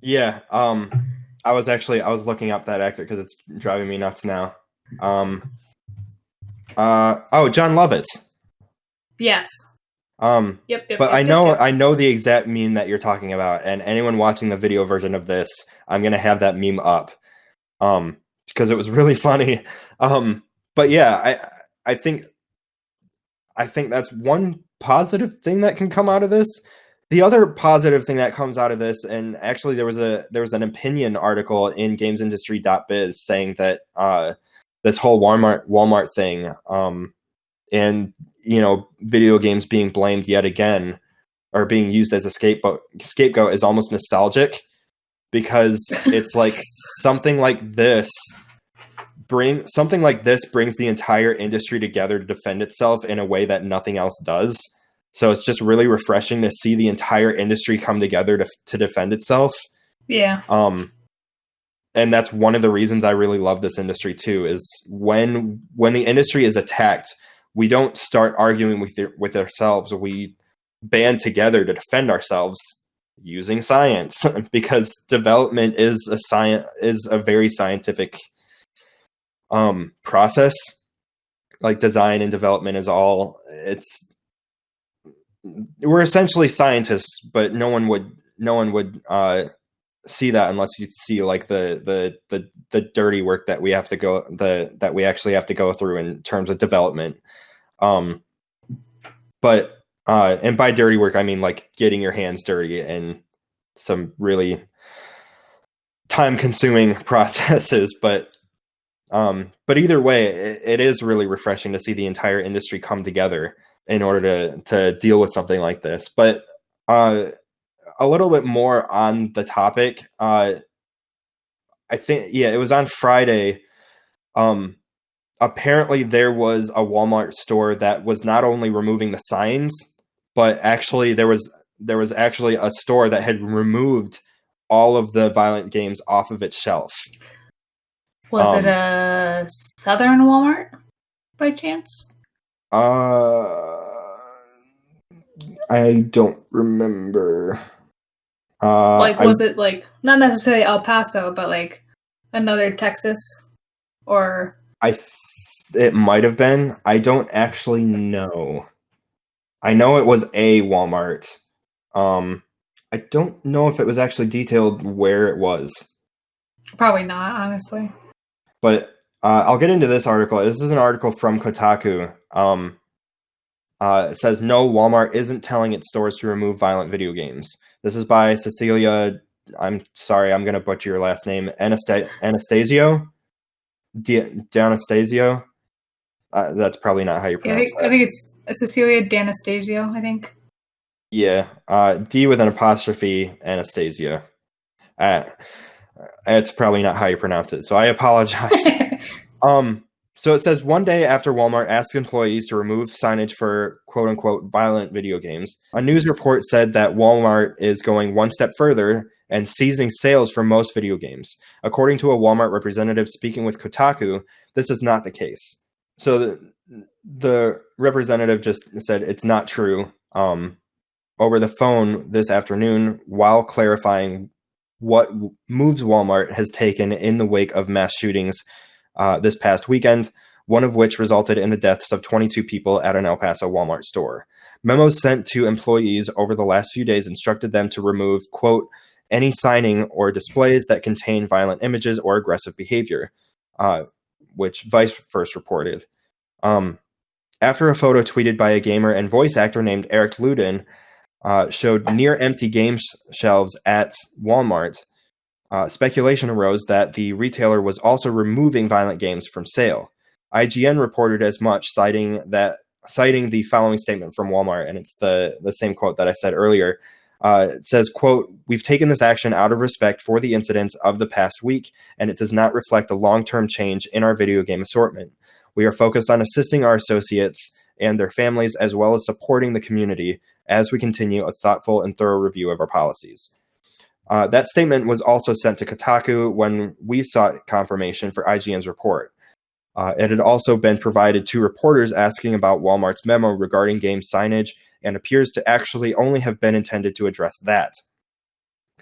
Yeah. I was looking up that actor because it's driving me nuts now. John Lovitz. Yes. Yep. But I know the exact meme that you're talking about, and anyone watching the video version of this, I'm gonna have that meme up, because it was really funny. But yeah, I think that's one positive thing that can come out of this. The other positive thing that comes out of this, and actually there was an opinion article in gamesindustry.biz saying that this whole Walmart thing, and video games being blamed yet again, or being used as a scapegoat is almost nostalgic, because it's like something like this brings the entire industry together to defend itself in a way that nothing else does. So it's just really refreshing to see the entire industry come together to defend itself. Yeah. And that's one of the reasons I really love this industry too, is when the industry is attacked, we don't start arguing with ourselves. We band together to defend ourselves using science, because development is a very scientific process. Like, design and development is we're essentially scientists, but no one would see that unless you see like the dirty work that we actually have to go through in terms of development. But and by dirty work, I mean like getting your hands dirty and some really time-consuming processes. But either way, it is really refreshing to see the entire industry come together in order to deal with something like this. But a little bit more on the topic, I think, it was on Friday. Apparently there was a Walmart store that was not only removing the signs, but actually there was actually a store that had removed all of the violent games off of its shelf. Was it a Southern Walmart by chance? I don't remember. Was it like not necessarily El Paso, but like another Texas, or? It might have been. I don't actually know. I know it was a Walmart. I don't know if it was actually detailed where it was. Probably not, honestly. But I'll get into this article. This is an article from Kotaku. It says, no, Walmart isn't telling its stores to remove violent video games. This is by Cecilia I'm sorry, I'm gonna butcher your last name, Anastasio, D'Anastasio. That's probably not how you pronounce that. I think it's Cecilia D'Anastasio, I think. Yeah, D with an apostrophe, Anastasia. It's probably not how you pronounce it, so I apologize. So it says, one day after Walmart asked employees to remove signage for quote-unquote violent video games, a news report said that Walmart is going one step further and seizing sales for most video games. According to a Walmart representative speaking with Kotaku, this is not the case. So the representative just said it's not true over the phone this afternoon while clarifying what moves Walmart has taken in the wake of mass shootings this past weekend, one of which resulted in the deaths of 22 people at an El Paso Walmart store. Memos sent to employees over the last few days instructed them to remove, quote, any signing or displays that contain violent images or aggressive behavior, which Vice first reported. After a photo tweeted by a gamer and voice actor named Eric Ludin showed near-empty game shelves at Walmart, speculation arose that the retailer was also removing violent games from sale. IGN reported as much, citing the following statement from Walmart, and it's the same quote that I said earlier. It says, quote, we've taken this action out of respect for the incidents of the past week, and it does not reflect a long-term change in our video game assortment. We are focused on assisting our associates and their families, as well as supporting the community as we continue a thoughtful and thorough review of our policies. That statement was also sent to Kotaku when we sought confirmation for IGN's report. It had also been provided to reporters asking about Walmart's memo regarding game signage and appears to actually only have been intended to address that.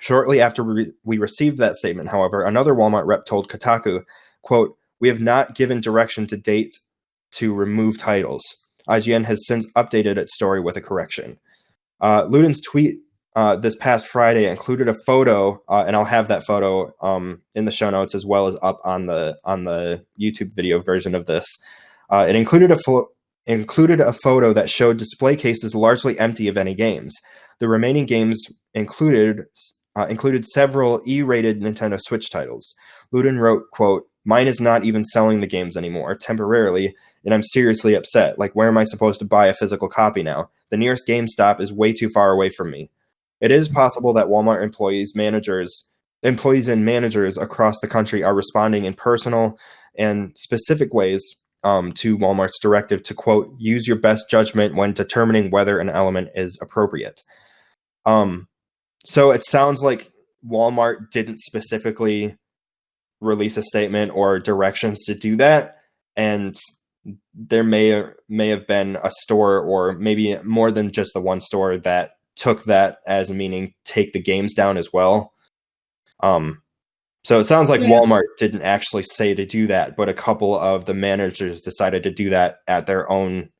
Shortly after we received that statement, however, another Walmart rep told Kotaku, quote, we have not given direction to date to remove titles. IGN has since updated its story with a correction. Ludin's tweet this past Friday included a photo, and I'll have that photo in the show notes as well as up on the YouTube video version of this. It included a photo that showed display cases largely empty of any games. The remaining games included several E-rated Nintendo Switch titles. Ludin wrote, quote, mine is not even selling the games anymore, temporarily, and I'm seriously upset. Like, where am I supposed to buy a physical copy now? The nearest GameStop is way too far away from me. It is possible that Walmart employees and managers across the country are responding in personal and specific ways to Walmart's directive to, quote, use your best judgment when determining whether an element is appropriate. So it sounds like Walmart didn't specifically release a statement or directions to do that, and there may have been a store, or maybe more than just the one store, that took that as meaning take the games down as well. So it sounds like Walmart didn't actually say to do that, but a couple of the managers decided to do that at their own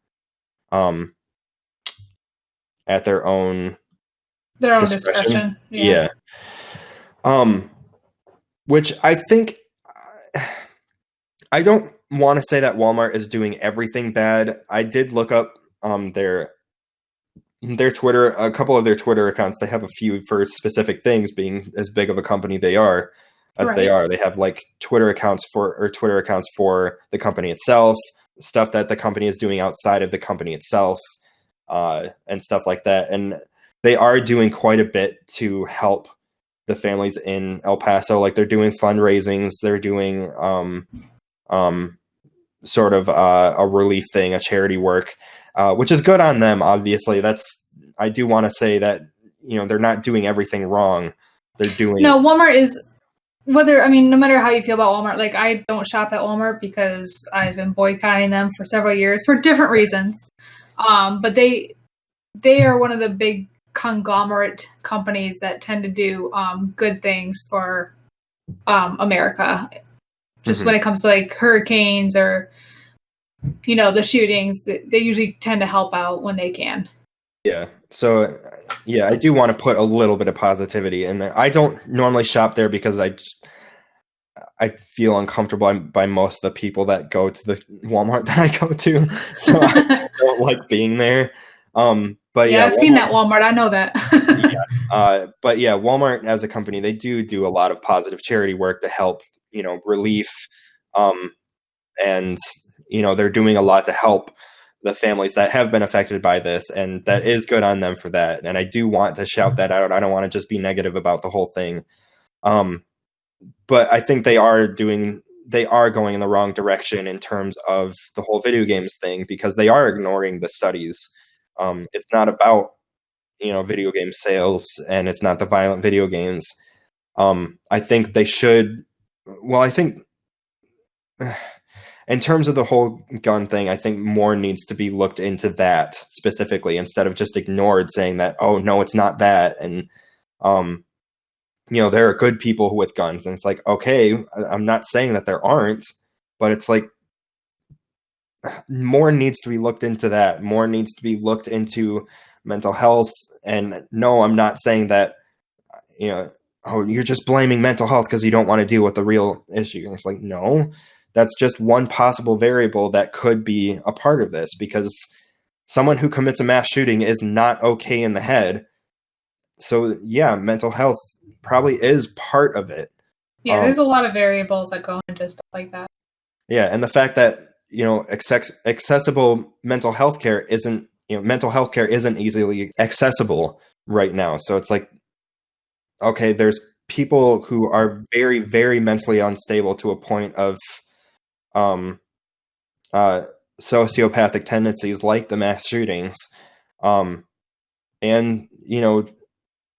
discretion. Yeah. Which I think, I don't want to say that Walmart is doing everything bad. I did look up their Twitter, a couple of their Twitter accounts. They have a few for specific things, being as big of a company they are. They are. They have like Twitter accounts for the company itself, stuff that the company is doing outside of the company itself, and stuff like that. And they are doing quite a bit to help the families in El Paso. Like, they're doing fundraisings, they're doing sort of a relief thing, a charity work, which is good on them. Obviously, I do want to say that, you know, they're not doing everything wrong. They're doing Walmart is, no matter how you feel about Walmart, like, I don't shop at Walmart because I've been boycotting them for several years for different reasons. But they are one of the big conglomerate companies that tend to do good things for America. Just when it comes to like hurricanes or, you know, the shootings, they usually tend to help out when they can. Yeah. So, yeah, I do want to put a little bit of positivity in there. I don't normally shop there because I feel uncomfortable by most of the people that go to the Walmart that I go to. So I just don't like being there. But yeah, I've seen that Walmart. I know that. Yeah. But yeah, Walmart as a company, they do a lot of positive charity work to help, relief. And, they're doing a lot to help the families that have been affected by this. And that is good on them for that. And I do want to shout that out. I don't want to just be negative about the whole thing. But I think they are going in the wrong direction in terms of the whole video games thing, because they are ignoring the studies. It's not about, video game sales, and it's not the violent video games. I think they should, I think in terms of the whole gun thing, I think more needs to be looked into that specifically, instead of just ignored, saying that, oh no, it's not that. And, there are good people with guns, and it's like, okay, I'm not saying that there aren't, but it's like, more needs to be looked into that. More needs to be looked into mental health. And no, I'm not saying that, oh, you're just blaming mental health because you don't want to deal with the real issue. And it's like, no, that's just one possible variable that could be a part of this, because someone who commits a mass shooting is not okay in the head. So yeah, mental health probably is part of it. Yeah, there's a lot of variables that go into stuff like that. Yeah, and the fact that, accessible mental health care isn't easily accessible right now. So it's like, okay, there's people who are very, very mentally unstable to a point of sociopathic tendencies, like the mass shootings. And,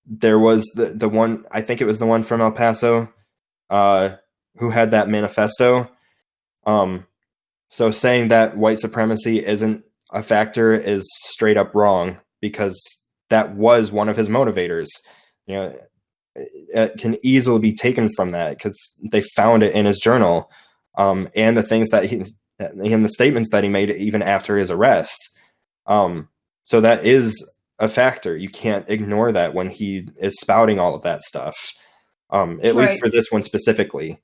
there was the one, I think it was the one from El Paso, who had that manifesto. So saying that white supremacy isn't a factor is straight up wrong, because that was one of his motivators. It can easily be taken from that, because they found it in his journal, and the things that in the statements that he made even after his arrest. So that is a factor. You can't ignore that when he is spouting all of that stuff, at least for this one specifically.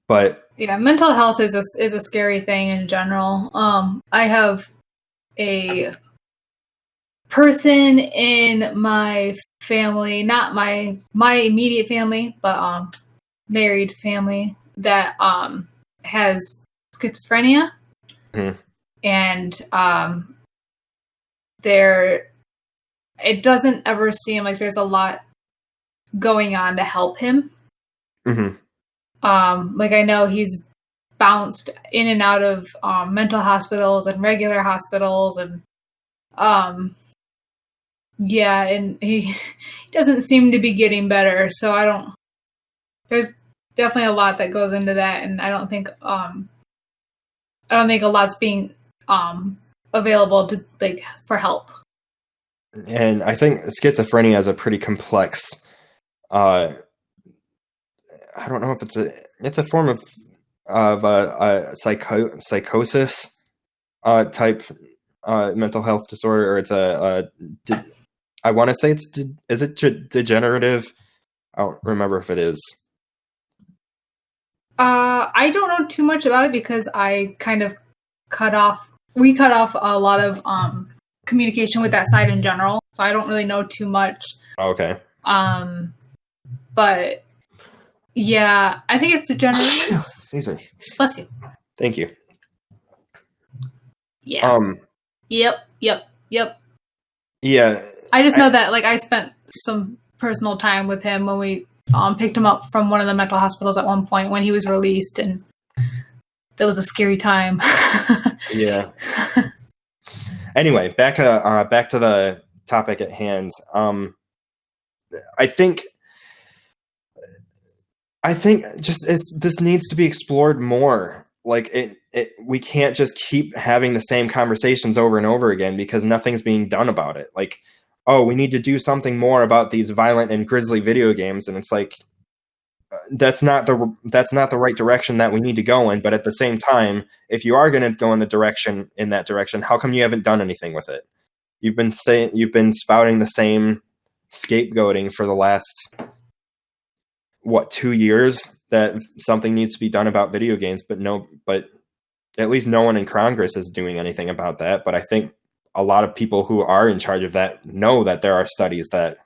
But yeah, mental health is a scary thing in general. I have a person in my family, not my immediate family, but married family, that has schizophrenia. Mm-hmm. And it doesn't ever seem like there's a lot going on to help him. Mm-hmm. Like, I know he's bounced in and out of mental hospitals and regular hospitals, and yeah, and he doesn't seem to be getting better. So there's definitely a lot that goes into that, and I don't think a lot's being available to, like, for help. And I think schizophrenia is a pretty complex, I don't know if it's a form of a psychosis type mental health disorder, or it's I want to say is it degenerative? I don't remember if it is. I don't know too much about it, because I kind of we cut off a lot of communication with that side in general, so I don't really know too much. Okay. But yeah, I think it's degenerative. Excuse me. Bless you. Thank you. Yeah. Yep. Yeah. I just know that, like, I spent some personal time with him when we picked him up from one of the mental hospitals at one point when he was released, and that was a scary time. Yeah. Anyway, back to the topic at hand. I think just this needs to be explored more. Like, we can't just keep having the same conversations over and over again, because nothing's being done about it. Like, oh, we need to do something more about these violent and grisly video games, and it's like, that's not the right direction that we need to go in. But at the same time, if you are going to go in that direction, how come you haven't done anything with it? You've been spouting the same scapegoating for the last 2 years, that something needs to be done about video games, but at least no one in Congress is doing anything about that. But I think a lot of people who are in charge of that know that there are studies that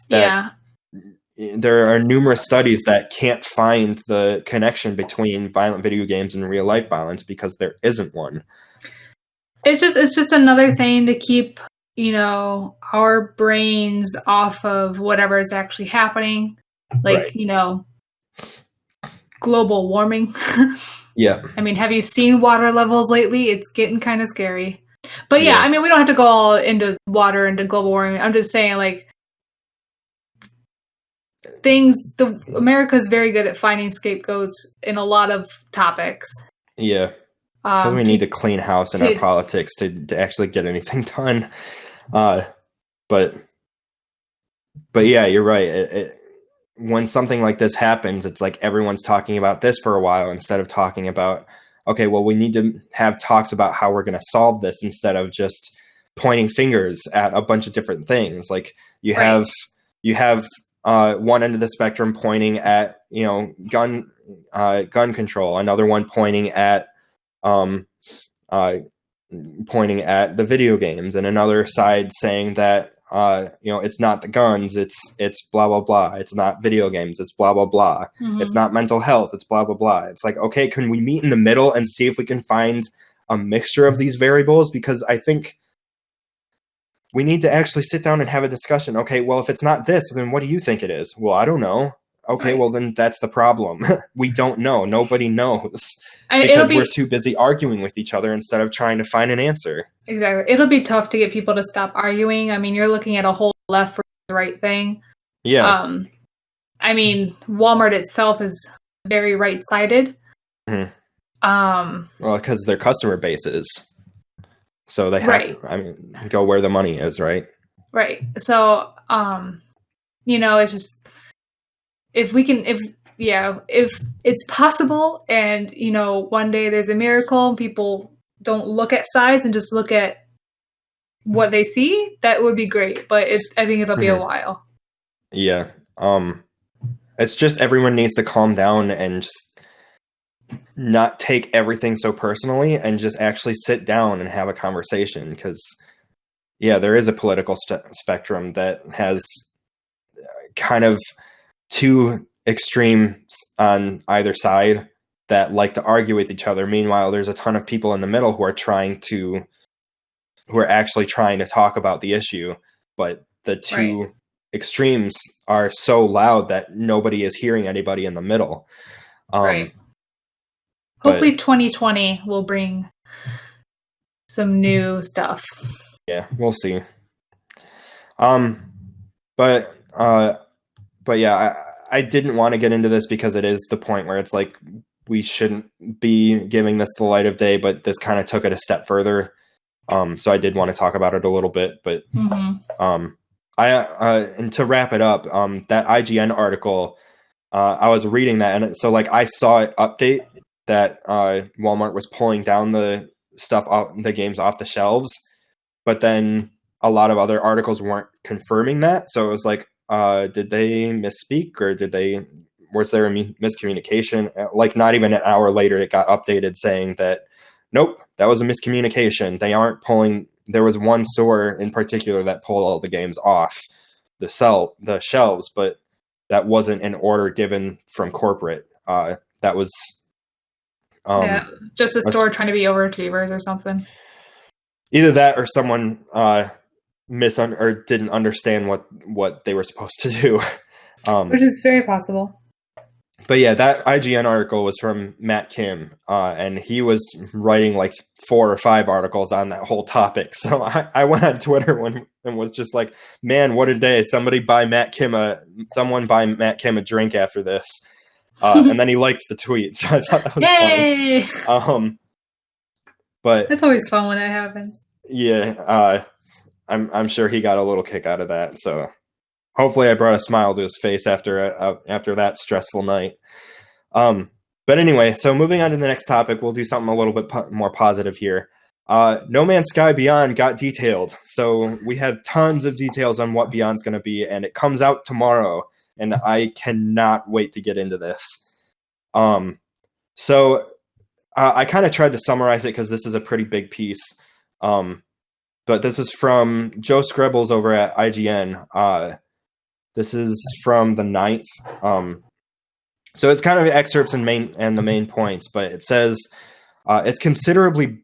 Yeah. there are numerous studies that can't find the connection between violent video games and real life violence because there isn't one. It's just another thing to keep, our brains off of whatever is actually happening. Like, Right. Global warming. Yeah. I mean, have you seen water levels lately? It's getting kind of scary. But yeah, Yeah. I mean, we don't have to go all into water, into global warming. I'm just saying, like, America's very good at finding scapegoats in a lot of topics. Yeah. It's because we need to clean house in our politics to actually get anything done. But yeah, you're right. When something like this happens, it's like everyone's talking about this for a while instead of talking about, okay, well, we need to have talks about how we're going to solve this instead of just pointing fingers at a bunch of different things. Like you have one end of the spectrum pointing at, gun control, another one pointing at the video games, and another side saying that it's not the guns, it's blah blah blah, it's not video games, it's blah blah blah, it's not mental health, it's blah blah blah. It's like, okay, can we meet in the middle and see if we can find a mixture of these variables? Because I think we need to actually sit down and have a discussion. Okay, well, if it's not this, then what do you think it is? Well, I don't know. Okay, well, then that's the problem. We don't know. Nobody knows. Because we're too busy arguing with each other instead of trying to find an answer. Exactly. It'll be tough to get people to stop arguing. I mean, you're looking at a whole left versus right thing. Yeah. I mean, Walmart itself is very right-sided. Mm-hmm. Well, because their customer base is. So they have to, go where the money is, right? Right. So, it's just, if it's possible and, one day there's a miracle and people don't look at sides and just look at what they see, that would be great. But I think it'll be a while. Yeah. It's just everyone needs to calm down and just not take everything so personally and just actually sit down and have a conversation. Because, there is a political spectrum that has kind of two extremes on either side that like to argue with each other. Meanwhile, there's a ton of people in the middle who are actually trying to talk about the issue, but the two extremes are so loud that nobody is hearing anybody in the middle. Right. Hopefully 2020 will bring some new stuff. Yeah, we'll see. But yeah, I didn't want to get into this because it is the point where it's like we shouldn't be giving this the light of day, but this kind of took it a step further. So I did want to talk about it a little bit, but and to wrap it up, that IGN article, I was reading that, and so like I saw it update that Walmart was pulling down the games off the shelves, but then a lot of other articles weren't confirming that. So it was like, did they misspeak, or was there a miscommunication? Like not even an hour later, it got updated saying that, nope, that was a miscommunication. They aren't pulling. There was one store in particular that pulled all the games off the shelves, but that wasn't an order given from corporate. That was just a store trying to be overachievers or something. Either that or someone or didn't understand what they were supposed to do. Which is very possible. But yeah, that IGN article was from Matt Kim, and he was writing like 4 or 5 articles on that whole topic. So I went on Twitter and was just like, man, what a day. Someone buy Matt Kim a drink after this. And then he liked the tweet. So I thought that was funny. But it's always fun when it happens. Yeah, I'm sure he got a little kick out of that. So hopefully I brought a smile to his face after that stressful night. But anyway, so moving on to the next topic, we'll do something a little bit more positive here. No Man's Sky Beyond got detailed. So we have tons of details on what Beyond's going to be, and it comes out tomorrow, and I cannot wait to get into this. So I kind of tried to summarize it because this is a pretty big piece. But this is from Joe Screbbles over at IGN. This is from the 9th. So it's kind of excerpts and the main points, but it says it's considerably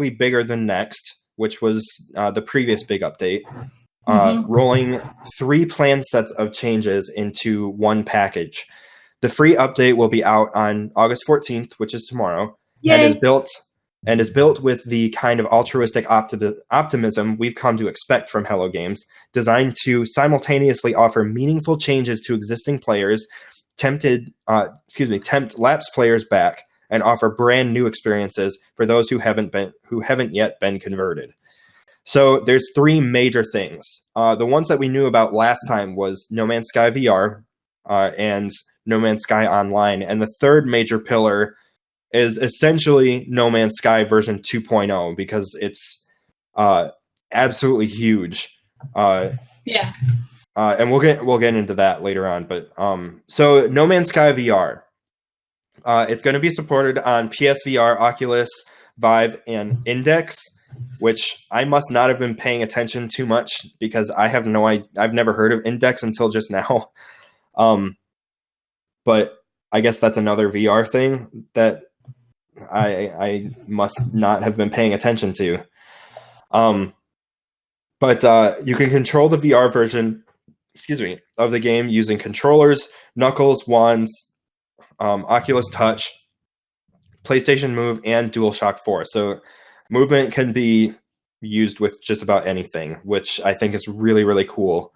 bigger than Next, which was the previous big update. Rolling 3 planned sets of changes into one package. The free update will be out on August 14th, which is tomorrow, and is built with the kind of altruistic optimism we've come to expect from Hello Games, designed to simultaneously offer meaningful changes to existing players, tempt lapsed players back, and offer brand new experiences for those who haven't yet been converted. So there's 3 major things. The ones that we knew about last time was No Man's Sky VR and No Man's Sky Online, and the third major pillar is essentially No Man's Sky version 2.0 because it's absolutely huge. And we'll get into that later on. But so No Man's Sky VR, it's going to be supported on PSVR, Oculus, Vive, and Index, which I must not have been paying attention too much because I've never heard of Index until just now. But I guess that's another VR thing that I must not have been paying attention to. But you can control the VR version, of the game using controllers, knuckles, wands, Oculus Touch, PlayStation Move, and DualShock 4. So movement can be used with just about anything, which I think is really, really cool.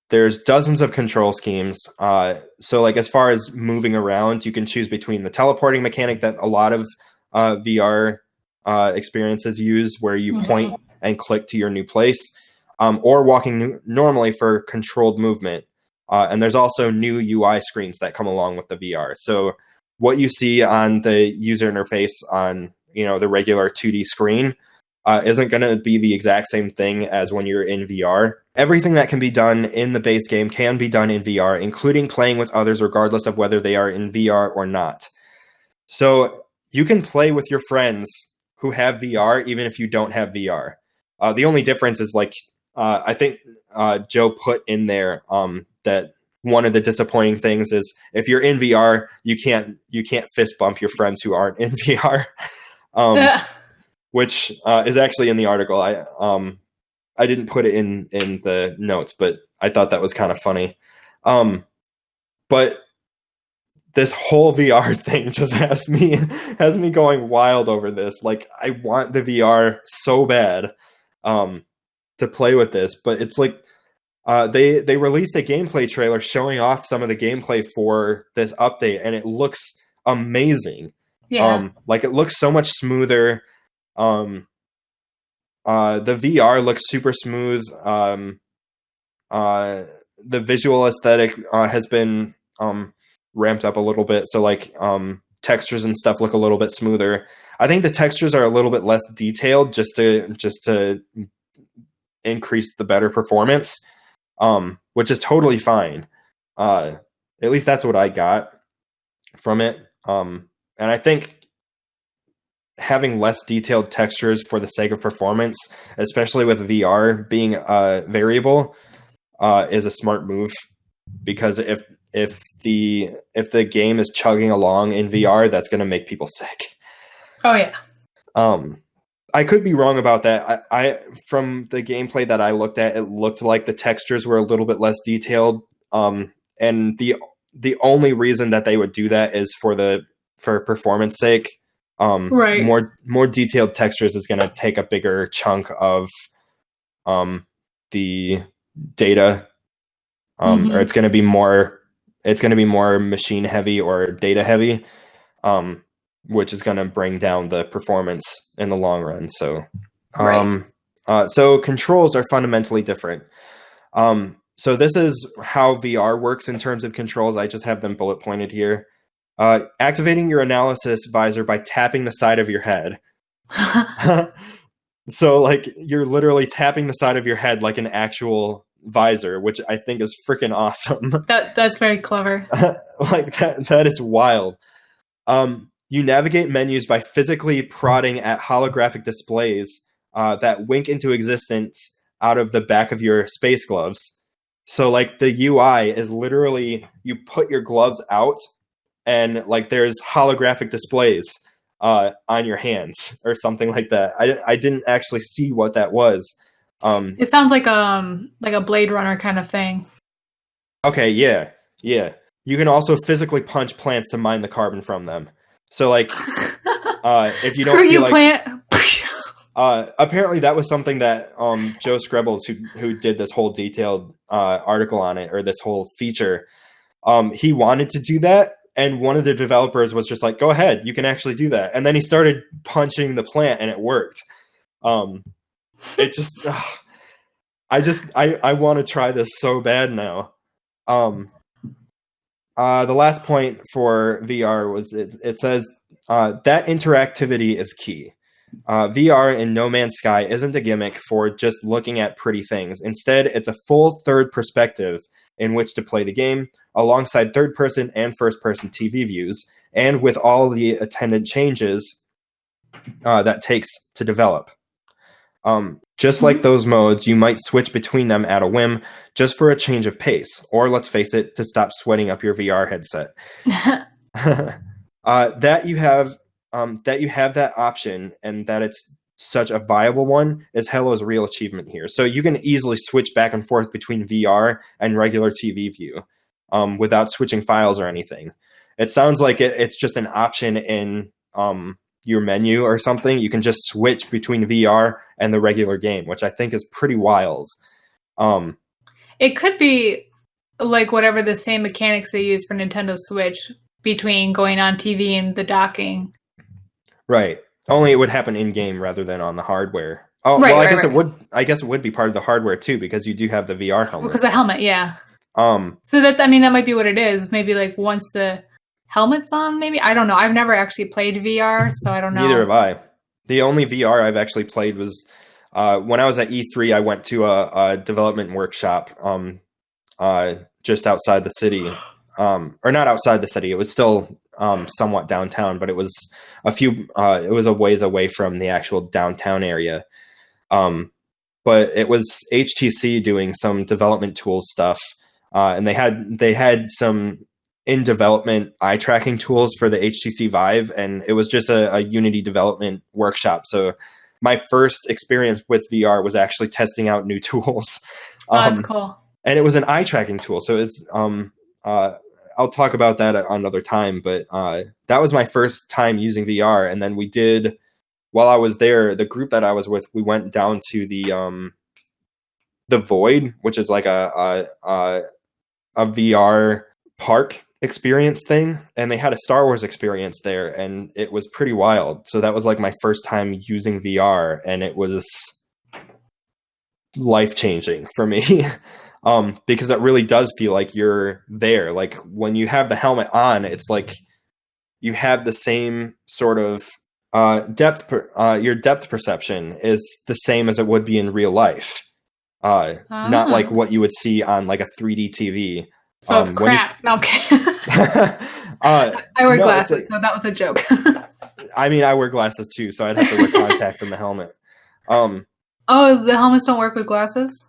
There's dozens of control schemes. So like as far as moving around, you can choose between the teleporting mechanic that a lot of VR experiences use, where you point and click to your new place, or walking normally for controlled movement. And there's also new UI screens that come along with the VR. So what you see on the user interface on the regular 2D screen isn't going to be the exact same thing as when you're in VR. Everything that can be done in the base game can be done in VR, including playing with others regardless of whether they are in VR or not. So you can play with your friends who have VR even if you don't have VR. The only difference is I think Joe put in there that one of the disappointing things is if you're in VR, you can't fist bump your friends who aren't in VR. Which is actually in the article. I didn't put it in the notes, but I thought that was kind of funny. But this whole VR thing just has me going wild over this. Like, I want the VR so bad to play with this, but it's like they released a gameplay trailer showing off some of the gameplay for this update, and it looks amazing. Yeah. It looks so much smoother. The VR looks super smooth. The visual aesthetic has been ramped up a little bit, so textures and stuff look a little bit smoother. I think the textures are a little bit less detailed just to increase the better performance, which is totally fine. At least that's what I got from it. And I think having less detailed textures for the sake of performance, especially with VR being a variable, is a smart move, because if the game is chugging along in VR, that's going to make people sick. Oh yeah. I could be wrong about that. I from the gameplay that I looked at, it looked like the textures were a little bit less detailed. And the only reason that they would do that is for performance sake. Right. More detailed textures is going to take a bigger chunk of the data, or it's going to be more machine heavy or data heavy, which is going to bring down the performance in the long run. So, so controls are fundamentally different. So this is how VR works in terms of controls. I just have them bullet pointed here. Activating your analysis visor by tapping the side of your head. So you're literally tapping the side of your head like an actual visor, which I think is freaking awesome. That's very clever. That is wild. You navigate menus by physically prodding at holographic displays that wink into existence out of the back of your space gloves. So like the UI is literally you put your gloves out and like there's holographic displays on your hands or something like that. I didn't actually see what that was. It sounds like a Blade Runner kind of thing. Okay, yeah. You can also physically punch plants to mine the carbon from them. So like if you don't feel like plant. apparently that was something that Joe Screbbles, who did this whole detailed article on it, or this whole feature, he wanted to do that, and one of the developers was just like, go ahead, you can actually do that. And then he started punching the plant and it worked. It just I want to try this so bad now. The last point for VR was it says that interactivity is key. VR in No Man's Sky isn't a gimmick for just looking at pretty things. Instead, it's a full third perspective in which to play the game, alongside third-person and first-person TV views, and with all the attendant changes that takes to develop. Just like those modes, you might switch between them at a whim, just for a change of pace, or let's face it, to stop sweating up your VR headset. That you have that option and that it's such a viable one is Hello's real achievement here. So you can easily switch back and forth between VR and regular TV view without switching files or anything. It sounds like it's just an option in your menu or something. You can just switch between VR and the regular game, which I think is pretty wild. It could be like whatever the same mechanics they use for Nintendo Switch between going on TV and the docking. Right. Only it would happen in game rather than on the hardware. Oh, right, well, I guess it would. I guess it would be part of the hardware too, because you do have the VR helmet. Because the helmet, yeah. So that might be what it is. Maybe like once the helmet's on, maybe, I don't know. I've never actually played VR, so I don't know. Neither have I. The only VR I've actually played was when I was at E3. I went to a development workshop just outside the city, or not outside the city. It was still somewhat downtown, but it was it was a ways away from the actual downtown area. But it was HTC doing some development tools stuff, and they had some in development eye tracking tools for the HTC Vive, and it was just a Unity development workshop. So my first experience with VR was actually testing out new tools. That's cool. And it was an eye tracking tool. So it's I'll talk about that at another time, but that was my first time using VR. And then we did, while I was there, the group that I was with, we went down to the Void, which is like a VR park experience thing, and they had a Star Wars experience there, and it was pretty wild. So that was like my first time using VR, and it was life-changing for me. Because it really does feel like you're there. Like when you have the helmet on, it's like you have the same sort of your depth perception is the same as it would be in real life. Not like what you would see on like a 3D TV. So it's crap. No, okay. I wear glasses, so that was a joke. I mean, I wear glasses too, so I'd have to wear contact in the helmet. Oh, the helmets don't work with glasses?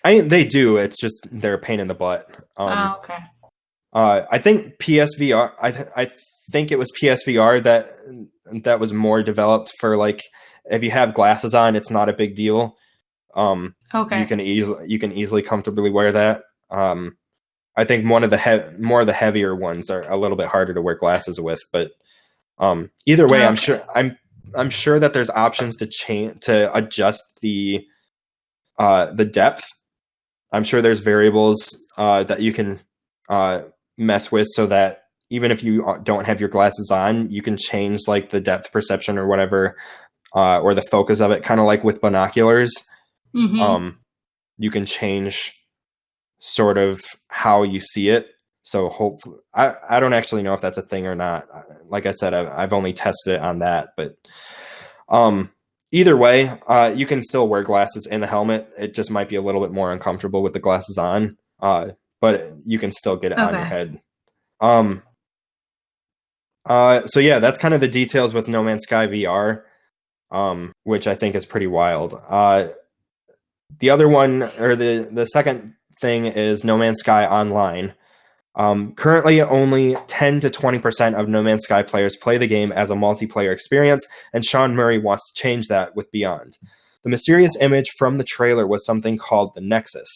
They do. It's just they're a pain in the butt. Okay. I think PSVR. I think it was PSVR that was more developed for like if you have glasses on, it's not a big deal. Okay. You can easily comfortably wear that. I think more of the heavier ones are a little bit harder to wear glasses with, but either way, okay. I'm sure that there's options to adjust the depth. I'm sure there's variables that you can mess with so that even if you don't have your glasses on, you can change like the depth perception or whatever, or the focus of it, kind of like with binoculars. Mm-hmm. You can change sort of how you see it. So hopefully, I don't actually know if that's a thing or not. Like I said, I've only tested it on that, but either way, you can still wear glasses in the helmet. It just might be a little bit more uncomfortable with the glasses on, but you can still get it on your head. So yeah, that's kind of the details with No Man's Sky VR, which I think is pretty wild. The other one, or the second thing, is No Man's Sky Online. Currently, only 10 to 20% of No Man's Sky players play the game as a multiplayer experience, and Sean Murray wants to change that with Beyond. The mysterious image from the trailer was something called the Nexus,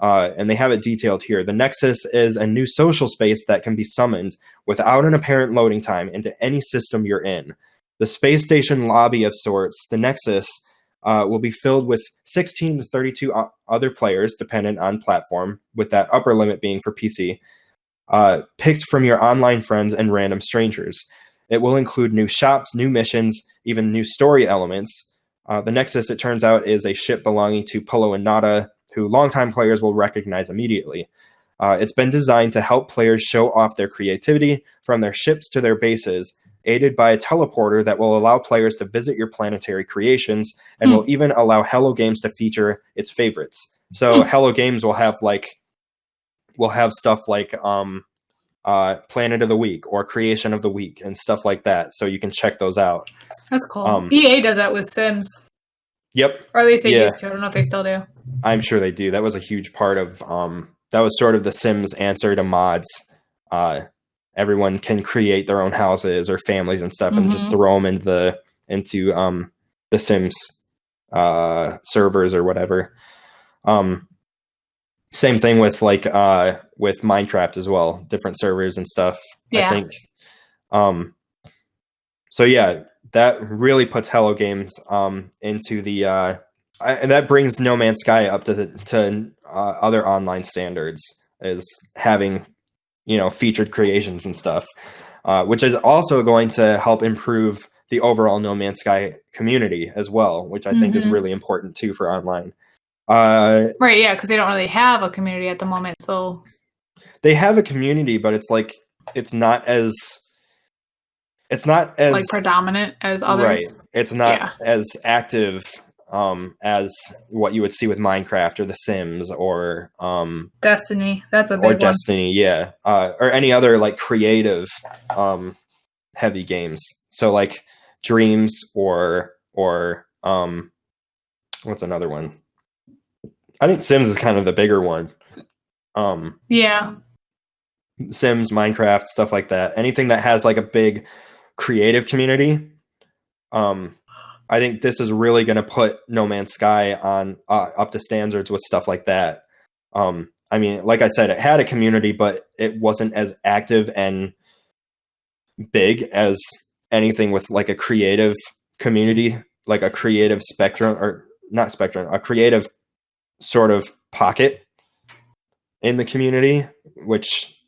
and they have it detailed here. The Nexus is a new social space that can be summoned without an apparent loading time into any system you're in. The space station lobby of sorts, the Nexus, will be filled with 16 to 32 other players, dependent on platform, with that upper limit being for PC. Picked from your online friends and random strangers. It will include new shops, new missions, even new story elements. The Nexus, it turns out, is a ship belonging to Polo and Nada, who longtime players will recognize immediately. It's been designed to help players show off their creativity from their ships to their bases, aided by a teleporter that will allow players to visit your planetary creations and will even allow Hello Games to feature its favorites. So Hello Games will have stuff like Planet of the Week or Creation of the Week and stuff like that, so you can check those out. That's cool. EA does that with Sims. Yep. Or at least they used to. I don't know if they still do. I'm sure they do. That was a huge part of that was sort of the Sims answer to mods. Everyone can create their own houses or families and stuff, and just throw them into the Sims servers or whatever. Same thing with with Minecraft as well, different servers and stuff. Yeah. I think. So yeah, that really puts Hello Games into the and that brings No Man's Sky up to other online standards, is having featured creations and stuff, which is also going to help improve the overall No Man's Sky community as well, which I think is really important too for online. Right, yeah, because they don't really have a community at the moment. So they have a community, but it's not as like predominant as others. Right, it's not as active as what you would see with Minecraft or The Sims or Destiny. That's a big one. Or Destiny, yeah, or any other like creative heavy games. So like Dreams or what's another one? I think Sims is kind of the bigger one. Yeah. Sims, Minecraft, stuff like that. Anything that has like a big creative community. I think this is really going to put No Man's Sky on up to standards with stuff like that. I mean, like I said, it had a community, but it wasn't as active and big as anything with like a creative community, like a creative spectrum, or not spectrum, a creative sort of pocket in the community, which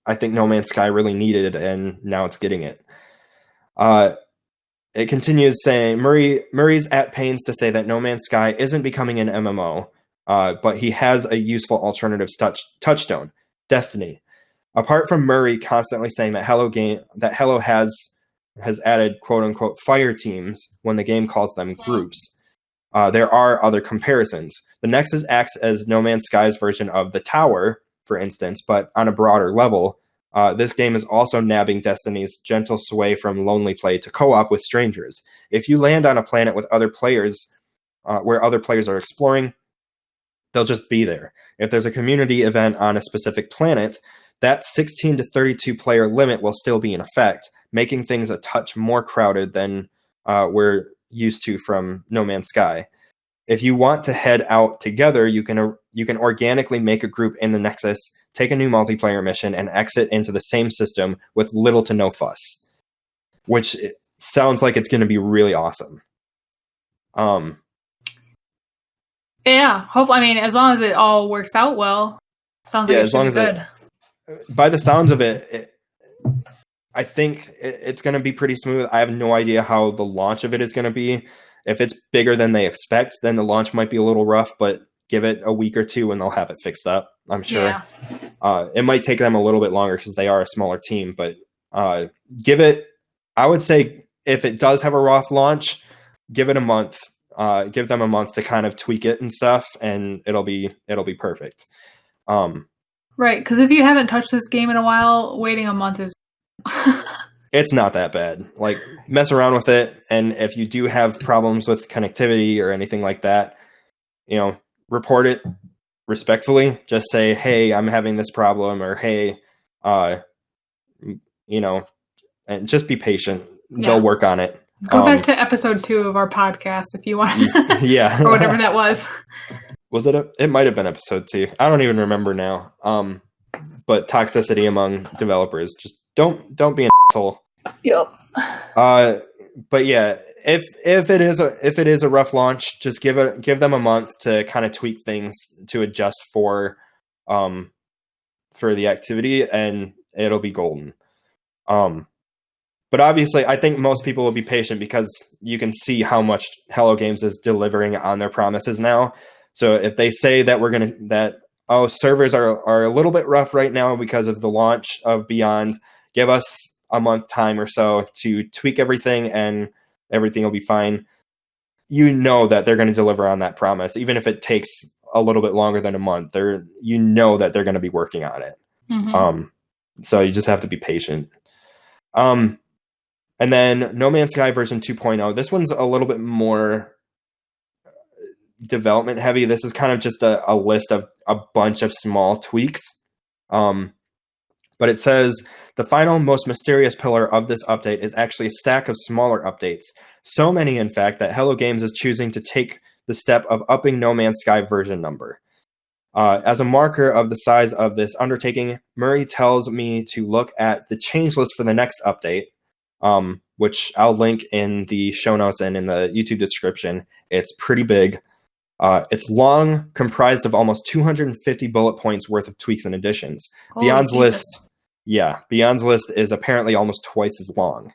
I think No Man's Sky really needed, and now it's getting it. It continues saying, Murray's at pains to say that No Man's Sky isn't becoming an MMO, but he has a useful alternative touchstone, Destiny. Apart from Murray constantly saying that Hello has added quote-unquote fire teams when the game calls them groups, there are other comparisons. The Nexus acts as No Man's Sky's version of the Tower, for instance, but on a broader level. This game is also nabbing Destiny's gentle sway from lonely play to co-op with strangers. If you land on a planet with other players, where other players are exploring, they'll just be there. If there's a community event on a specific planet, that 16 to 32 player limit will still be in effect, making things a touch more crowded than we're used to from No Man's Sky. If you want to head out together, you can organically make a group in the Nexus, take a new multiplayer mission, and exit into the same system with little to no fuss, which sounds like it's going to be really awesome. Yeah, I mean, as long as it all works out well, sounds like it should be good. By the sounds of it, I think it's going to be pretty smooth. I have no idea how the launch of it is going to be. If it's bigger than they expect, then the launch might be a little rough, but give it a week or two and they'll have it fixed up, I'm sure. Yeah. It might take them a little bit longer because they are a smaller team, but I would say if it does have a rough launch, give it a month. Give them a month to kind of tweak it and stuff, and it'll be perfect. Right, because if you haven't touched this game in a while, waiting a month is... it's not that bad. Like, mess around with it, and if you do have problems with connectivity or anything like that, report it respectfully. Just say, hey, I'm having this problem, or hey, and just be patient. Yeah. They'll work on it. Go back to episode 2 of our podcast if you want. Yeah. Or whatever that was. Was it? It might have been episode 2. I don't even remember now. But toxicity among developers. Just don't be an asshole. Yep. But yeah, if it is a rough launch, just give them a month to kind of tweak things to adjust for the activity, and it'll be golden. But obviously, I think most people will be patient because you can see how much Hello Games is delivering on their promises now. So if they say that servers are a little bit rough right now because of the launch of Beyond, give us a month time or so to tweak everything, and everything will be fine. You know that they're going to deliver on that promise, even if it takes a little bit longer than a month. That they're going to be working on it. Mm-hmm. So you just have to be patient. And then No Man's Sky version 2.0. This one's a little bit more development heavy. This is kind of just a list of a bunch of small tweaks. But it says, the final, most mysterious pillar of this update is actually a stack of smaller updates. So many, in fact, that Hello Games is choosing to take the step of upping No Man's Sky version number. As a marker of the size of this undertaking, Murray tells me to look at the change list for the next update, which I'll link in the show notes and in the YouTube description. It's pretty big. It's long, comprised of almost 250 bullet points worth of tweaks and additions. Beyond's list is apparently almost twice as long.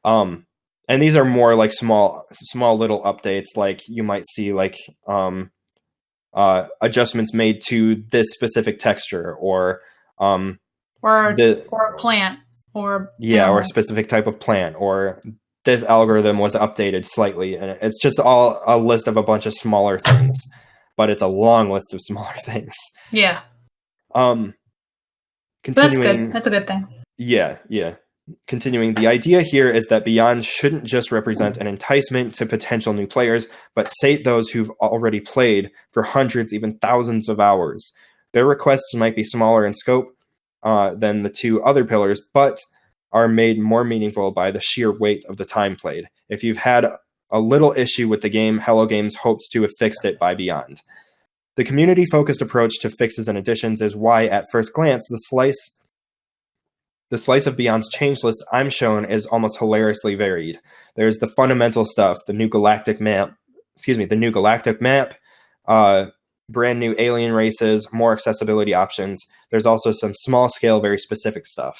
And these are more like small little updates. Like you might see like adjustments made to this specific texture, or a plant, or or a specific type of plant, or this algorithm was updated slightly, and it's just all a list of a bunch of smaller things, but it's a long list of smaller things. Yeah. Continuing, that's a good thing. Yeah. Continuing, the idea here is that Beyond shouldn't just represent an enticement to potential new players, but sate those who've already played for hundreds, even thousands of hours. Their requests might be smaller in scope than the 2 other pillars, but are made more meaningful by the sheer weight of the time played. If you've had a little issue with the game, Hello Games hopes to have fixed it by Beyond. The community-focused approach to fixes and additions is why, at first glance, the slice of Beyond's change list I'm shown is almost hilariously varied. There's the fundamental stuff, the new galactic map, brand new alien races, more accessibility options. There's also some small-scale, very specific stuff.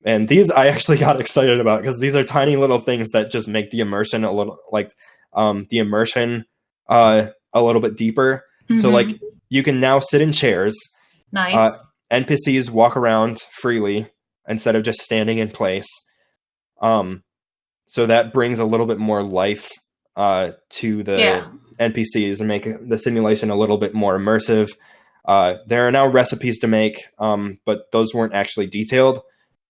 And these I actually got excited about because these are tiny little things that just make the immersion a little a little bit deeper. Mm-hmm. So like you can now sit in chairs. Nice. NPCs walk around freely instead of just standing in place. So that brings a little bit more life to the NPCs and make the simulation a little bit more immersive. There are now recipes to make, but those weren't actually detailed.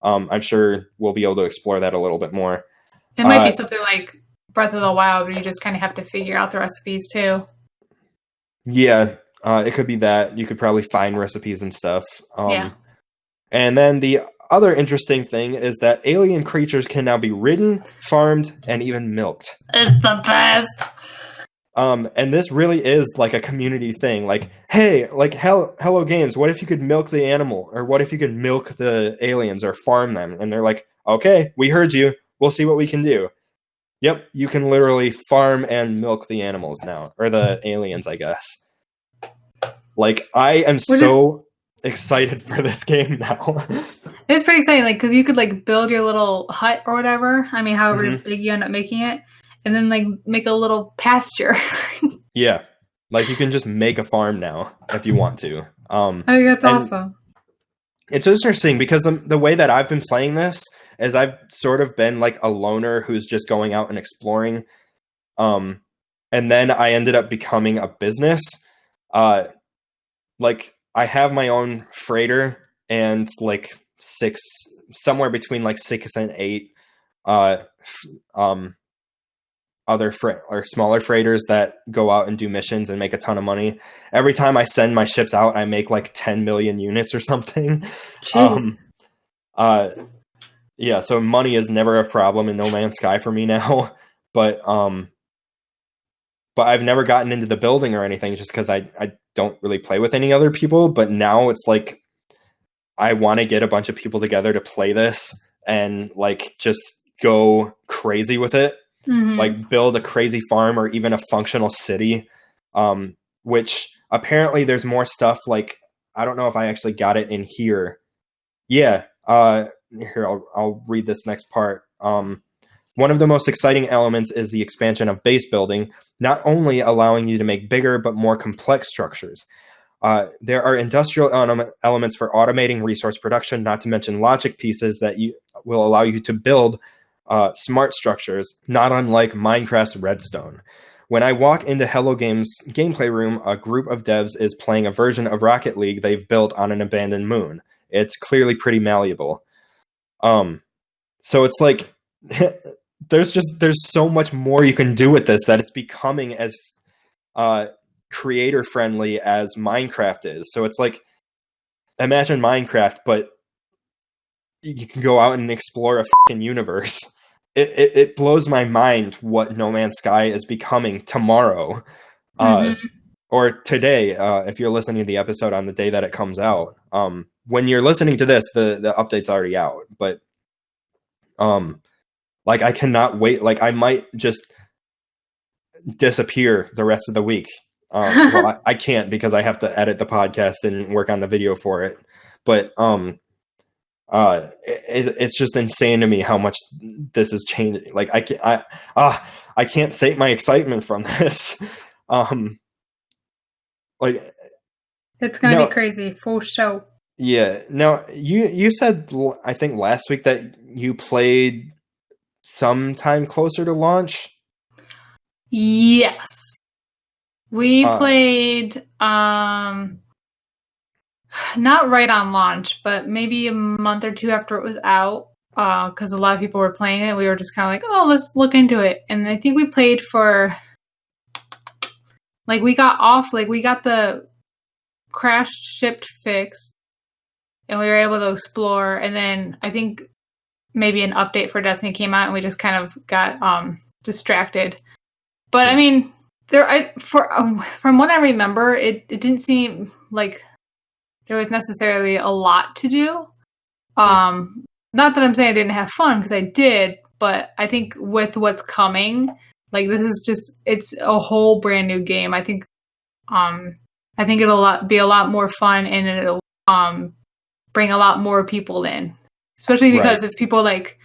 I'm sure we'll be able to explore that a little bit more. It might be something like Breath of the Wild, where you just kind of have to figure out the recipes too. Yeah, it could be that. You could probably find recipes and stuff. And then the other interesting thing is that alien creatures can now be ridden, farmed, and even milked. It's the best! And this really is like a community thing. Like, hey, like Hello Games, what if you could milk the animal? Or what if you could milk the aliens or farm them? And they're like, okay, we heard you. We'll see what we can do. Yep, you can literally farm and milk the animals now. Or the aliens, I guess. Like, I am excited for this game now. It's pretty exciting, like, because you could, like, build your little hut or whatever. I mean, however big you end up making it. And then, like, make a little pasture. Yeah. Like, you can just make a farm now if you want to. I think that's awesome. It's interesting because the way that I've been playing this is I've sort of been, like, a loner who's just going out and exploring. And then I ended up becoming a business. Like, I have my own freighter and, like, 6, somewhere between like 6 and 8 other or smaller freighters that go out and do missions and make a ton of money. Every time I send my ships out, I make like 10 million units or something. Jeez. Yeah, so money is never a problem in No Man's Sky for me now. But I've never gotten into the building or anything just because I don't really play with any other people. But now it's like I want to get a bunch of people together to play this and like just go crazy with it. Mm-hmm. Like build a crazy farm or even a functional city, which apparently there's more stuff. Like, I don't know if I actually got it in here. Yeah. Here, I'll read this next part. One of the most exciting elements is the expansion of base building, not only allowing you to make bigger but more complex structures. There are industrial elements for automating resource production, not to mention logic pieces that will allow you to build smart structures, not unlike Minecraft's Redstone. When I walk into Hello Games' gameplay room, a group of devs is playing a version of Rocket League they've built on an abandoned moon. It's clearly pretty malleable. So it's like there's so much more you can do with this that it's becoming as creator friendly as Minecraft is. So it's like, imagine Minecraft, but you can go out and explore a fucking universe. It blows my mind what No Man's Sky is becoming tomorrow, or today, if you're listening to the episode on the day that it comes out. When you're listening to this, the update's already out, but like I cannot wait. Like I might just disappear the rest of the week. Well, I can't because I have to edit the podcast and work on the video for it. But it's just insane to me how much this is changing. Like I can't save my excitement from this. Like it's gonna be crazy for sure. Yeah. Now you said, I think last week, that you played sometime closer to launch. Yes, we played not right on launch, but maybe a month or two after it was out, because a lot of people were playing it. We were just kind of like, oh, let's look into it. And I think we played for, like, we got the crash shipped fix, and we were able to explore. And then I think maybe an update for Destiny came out, and we just kind of got distracted. But I mean, from what I remember, it didn't seem like there was necessarily a lot to do. Not that I'm saying I didn't have fun, because I did, but I think with what's coming, like, this is just, it's a whole brand new game. I think it'll be a lot more fun, and it'll bring a lot more people in, especially because if people like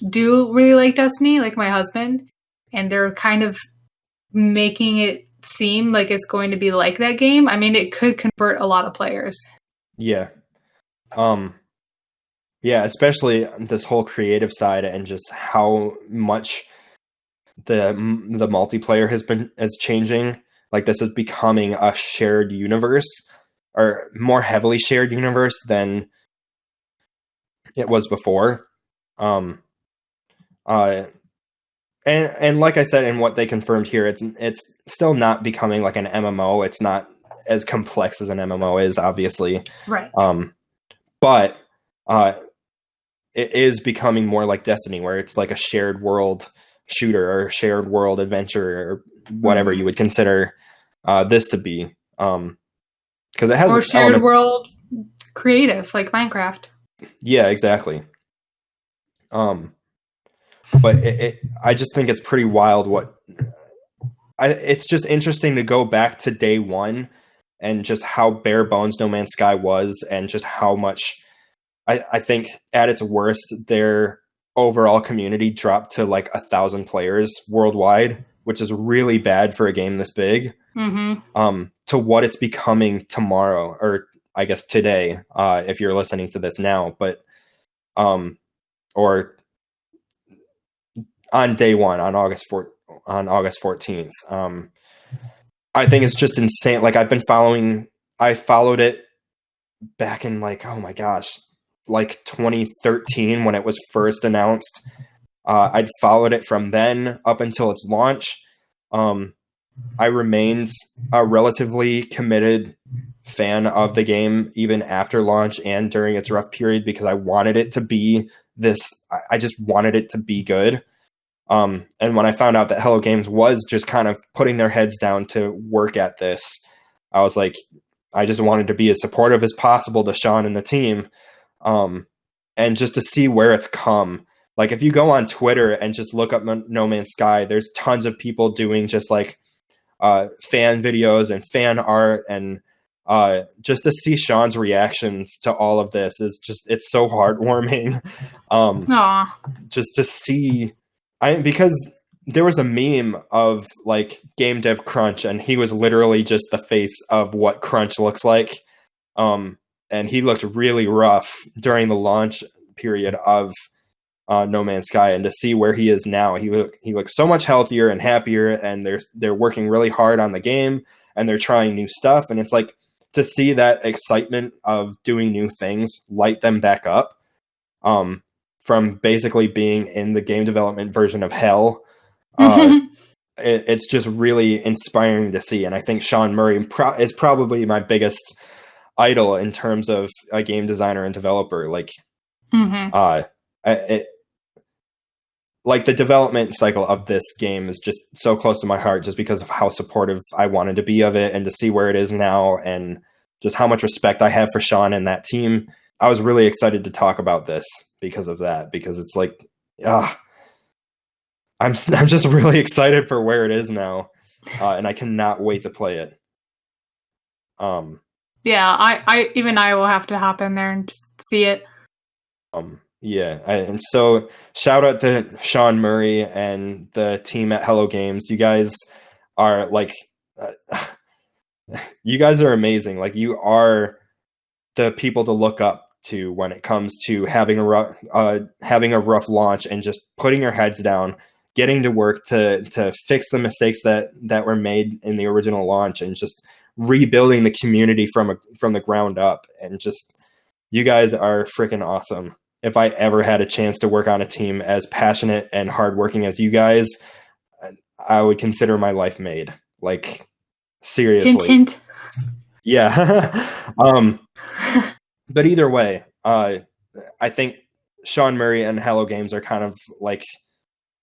do really like Destiny, like my husband, and they're kind of making it seem like it's going to be like that game. I mean, it could convert a lot of players. Yeah. Yeah, especially this whole creative side, and just how much the multiplayer is changing. Like, this is becoming a shared universe, or more heavily shared universe than it was before. And like I said, and what they confirmed here, it's still not becoming like an MMO. It's not as complex as an MMO is, obviously. Right. But it is becoming more like Destiny, where it's like a shared world shooter or shared world adventure, or whatever you would consider this to be. Because it has, or shared world creative, like Minecraft. Yeah, exactly. But I just think it's pretty wild it's just interesting to go back to day one and just how bare bones No Man's Sky was, and just how much I think at its worst, their overall community dropped to like 1,000 players worldwide, which is really bad for a game this big. To what it's becoming tomorrow, or I guess today, if you're listening to this now, but or on day one, on August 14th. I think it's just insane. Like, I followed it back in, like, oh my gosh, like 2013 when it was first announced. I'd followed it from then up until its launch. I remained a relatively committed fan of the game even after launch and during its rough period because I wanted it to be this. I just wanted it to be good. And when I found out that Hello Games was just kind of putting their heads down to work at this, I was like, I just wanted to be as supportive as possible to Sean and the team. And just to see where it's come. Like if you go on Twitter and just look up No Man's Sky, there's tons of people doing just like fan videos and fan art, and just to see Sean's reactions to all of this is just, it's so heartwarming. Just to see, because there was a meme of like Game Dev Crunch, and he was literally just the face of what Crunch looks like. And he looked really rough during the launch period of No Man's Sky, and to see where he is now, he looks so much healthier and happier, and they're working really hard on the game, and they're trying new stuff, and it's like to see that excitement of doing new things light them back up, from basically being in the game development version of hell. It's just really inspiring to see, and I think Sean Murray is probably my biggest idol in terms of a game designer and developer. Like, like the development cycle of this game is just so close to my heart, just because of how supportive I wanted to be of it, and to see where it is now, and just how much respect I have for Sean and that team. I was really excited to talk about this because of that, because it's like, I'm just really excited for where it is now, and I cannot wait to play it. Yeah, I will have to hop in there and just see it. Yeah, and so shout out to Sean Murray and the team at Hello Games. You guys are like, you guys are amazing. Like, you are the people to look up to when it comes to having a rough launch and just putting your heads down, getting to work to fix the mistakes that were made in the original launch, and just rebuilding the community from the ground up. And just, you guys are freaking awesome. If I ever had a chance to work on a team as passionate and hardworking as you guys, I would consider my life made. Like, seriously. Hint. Yeah. But either way, I think Sean Murray and Hello Games are kind of like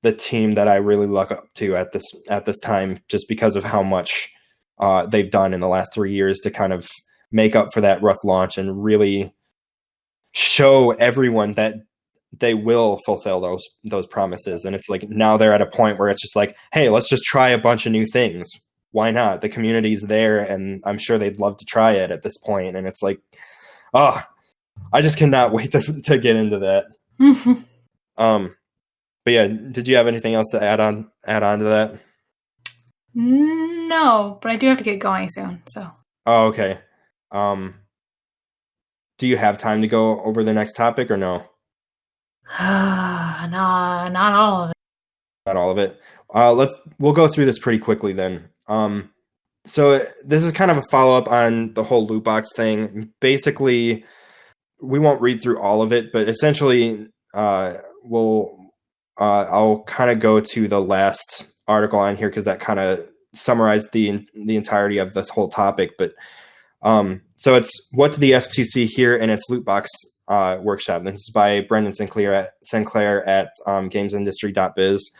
the team that I really look up to at this time, just because of how much they've done in the last 3 years to kind of make up for that rough launch and really show everyone that they will fulfill those promises. And it's like, now they're at a point where it's just like, hey, let's just try a bunch of new things. Why not? The community's there, and I'm sure they'd love to try it at this point. And it's like, I just cannot wait to get into that. But yeah, did you have anything else to add on to that? No, but I do have to get going soon. So. Oh, okay. Do you have time to go over the next topic or no? No, not all of it. Not all of it. We'll go through this pretty quickly then. So this is kind of a follow-up on the whole loot box thing. Basically, we won't read through all of it, but essentially, I'll kind of go to the last article on here because that kind of summarized the entirety of this whole topic. But so it's what did the FTC hear in its loot box workshop? This is by Brendan Sinclair at gamesindustry.biz.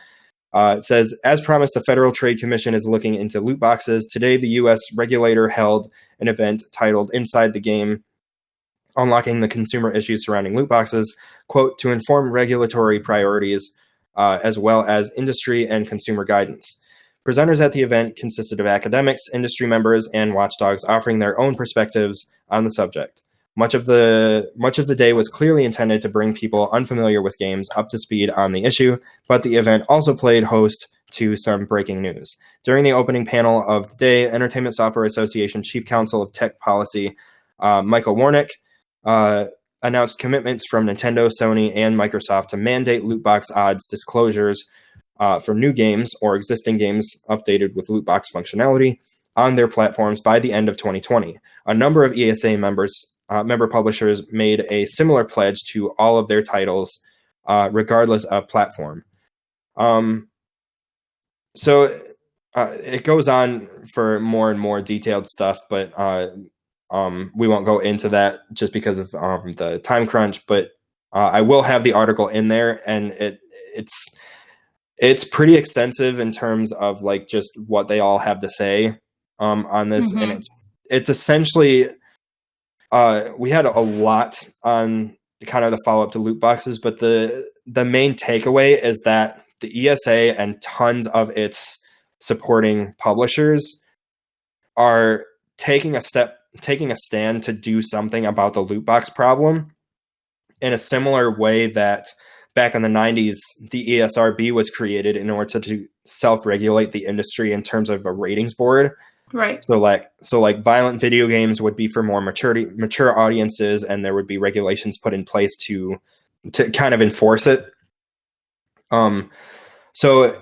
It says, as promised, the Federal Trade Commission is looking into loot boxes. Today, the U.S. regulator held an event titled Inside the Game, Unlocking the Consumer Issues Surrounding Loot Boxes, quote, to inform regulatory priorities as well as industry and consumer guidance. Presenters at the event consisted of academics, industry members, and watchdogs offering their own perspectives on the subject. Much of the day was clearly intended to bring people unfamiliar with games up to speed on the issue, but the event also played host to some breaking news. During the opening panel of the day, Entertainment Software Association Chief Counsel of Tech Policy, Michael Warnick, announced commitments from Nintendo, Sony, and Microsoft to mandate loot box odds disclosures for new games or existing games updated with loot box functionality on their platforms by the end of 2020. A number of ESA members member publishers made a similar pledge to all of their titles, regardless of platform. So it goes on for more and more detailed stuff, but we won't go into that just because of the time crunch. But I will have the article in there, and it's pretty extensive in terms of like just what they all have to say on this, and it's essentially we had a lot on kind of the follow up to loot boxes, but the main takeaway is that the ESA and tons of its supporting publishers are taking a stand to do something about the loot box problem in a similar way that back in the 90s, the ESRB was created in order to self-regulate the industry in terms of a ratings board. Right. So like violent video games would be for more mature audiences, and there would be regulations put in place to kind of enforce it. So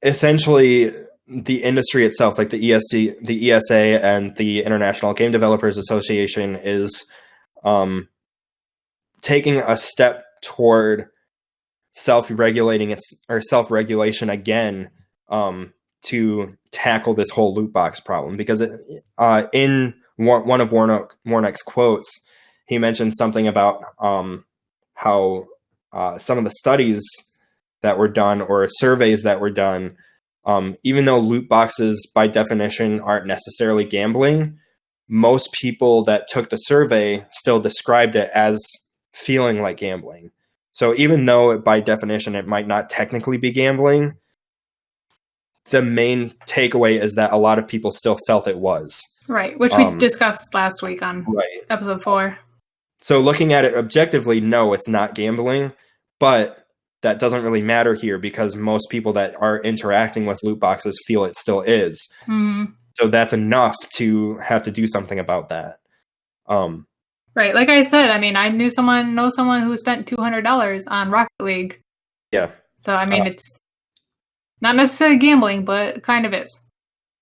essentially the industry itself, like the ESA and the International Game Developers Association, is taking a step toward self-regulation again, to tackle this whole loot box problem. Because in one of Warnock's quotes, he mentioned something about how some of the studies that were done or surveys that were done, even though loot boxes by definition aren't necessarily gambling, most people that took the survey still described it as feeling like gambling. So even though by definition it might not technically be gambling, the main takeaway is that a lot of people still felt it was. Right, which we discussed last week on episode 4. So looking at it objectively, no, it's not gambling, but that doesn't really matter here because most people that are interacting with loot boxes feel it still is. Mm-hmm. So that's enough to have to do something about that. Right. Like I said, I mean, I know someone who spent $200 on Rocket League. Yeah. So, I mean, it's not necessarily gambling, but it kind of is.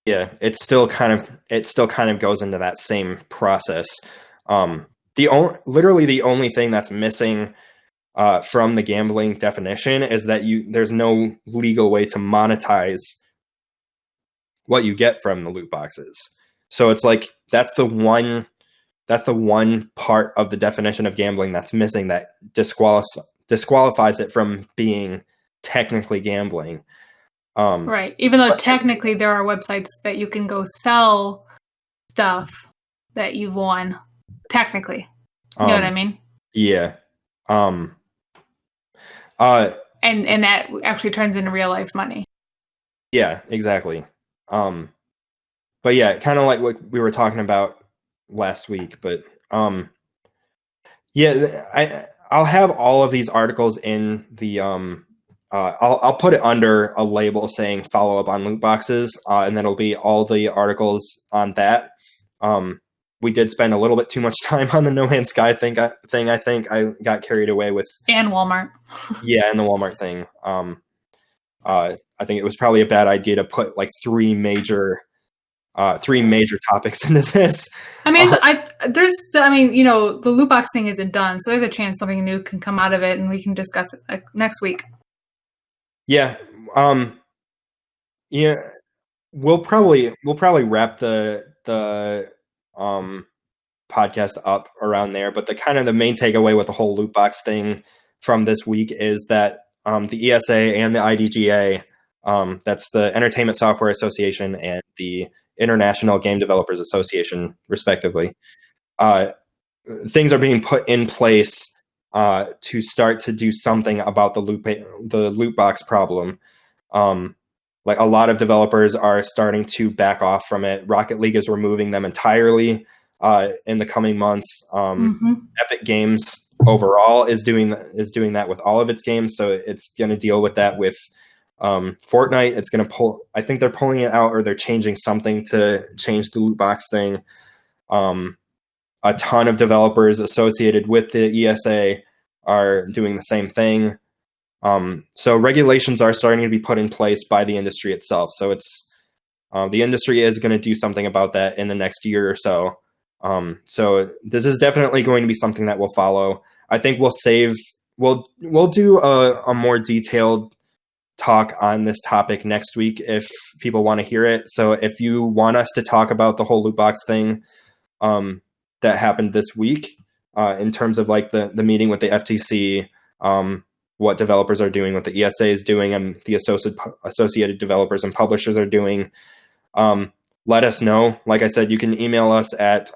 Yeah. It still kind of goes into that same process. Literally the only thing that's missing from the gambling definition is that there's no legal way to monetize what you get from the loot boxes. So it's like that's the one part of the definition of gambling that's missing that disqualifies it from being technically gambling. Right. Even though technically there are websites that you can go sell stuff that you've won. Technically. You know what I mean? Yeah. And that actually turns into real life money. Yeah, exactly. But yeah, kind of like what we were talking about last week, but I'll have all of these articles in the I'll put it under a label saying follow up on loot boxes, and that'll be all the articles on that. We did spend a little bit too much time on the No Man's Sky thing. I think I got carried away with, and Walmart. Yeah, and the Walmart thing. I think it was probably a bad idea to put like three major topics into this. I mean, the loot box thing isn't done, so there's a chance something new can come out of it, and we can discuss it next week. Yeah. Yeah. We'll probably wrap the podcast up around there, but the main takeaway with the whole loot box thing from this week is that the ESA and the IDGA, that's the Entertainment Software Association and the International Game Developers Association, respectively, things are being put in place to start to do something about the loot box problem. Like a lot of developers are starting to back off from it. Rocket League is removing them entirely in the coming months. Epic Games overall is doing that with all of its games, so it's going to deal with that with Fortnite. It's going to I think they're pulling it out, or they're changing something to change the loot box thing. A ton of developers associated with the ESA are doing the same thing. So regulations are starting to be put in place by the industry itself. So it's the industry is going to do something about that in the next year or so. So this is definitely going to be something that we'll follow. I think we'll do a more detailed talk on this topic next week if people want to hear it. So if you want us to talk about the whole loot box thing that happened this week, in terms of like the meeting with the FTC, what developers are doing, what the ESA is doing, and the associated developers and publishers are doing, let us know. Like I said, you can email us at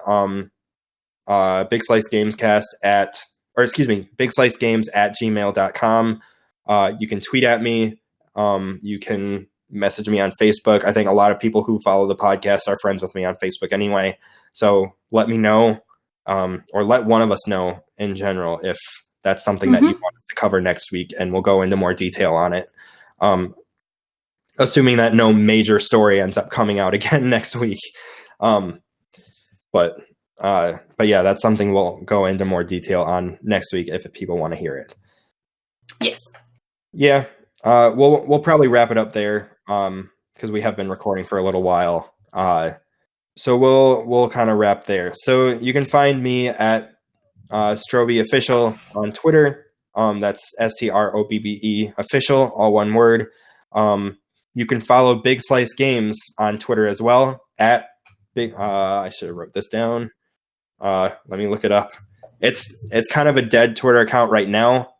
BigSlice Gamescast BigSliceGames@gmail.com. You can tweet at me. You can message me on Facebook. I think a lot of people who follow the podcast are friends with me on Facebook anyway. So let me know, or let one of us know in general if that's something that you want us to cover next week, and we'll go into more detail on it. Assuming that no major story ends up coming out again next week. But yeah, that's something we'll go into more detail on next week if people want to hear it. Yes. Yeah. We'll probably wrap it up there, because we have been recording for a little while. So we'll kind of wrap there. So you can find me at Strobe Official on Twitter. That's STROBBE Official, all one word. You can follow Big Slice Games on Twitter as well at Big. I should have wrote this down. Let me look it up. It's kind of a dead Twitter account right now.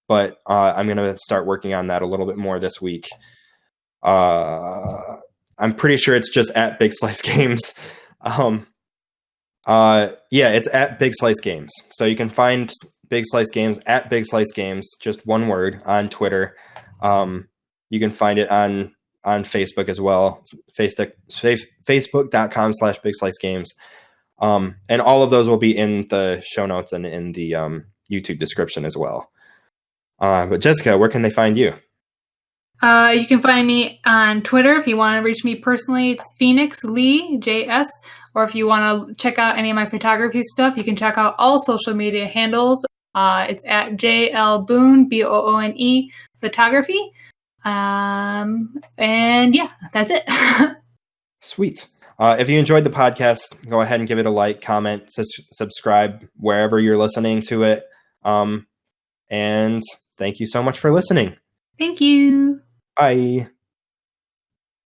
But I'm gonna start working on that a little bit more this week. I'm pretty sure it's just at Big Slice Games. Yeah, it's at Big Slice Games. So you can find Big Slice Games at Big Slice Games, just one word, on Twitter. You can find it on Facebook as well. Facebook.com/Big Slice Games. And all of those will be in the show notes and in the YouTube description as well. But Jessica, where can they find you? You can find me on Twitter if you want to reach me personally. It's Phoenix Lee JS. Or if you want to check out any of my photography stuff, you can check out all social media handles. It's at JL Boone BOONE photography. And yeah, that's it. Sweet. If you enjoyed the podcast, go ahead and give it a like, comment, subscribe wherever you're listening to it. And thank you so much for listening. Thank you. Bye.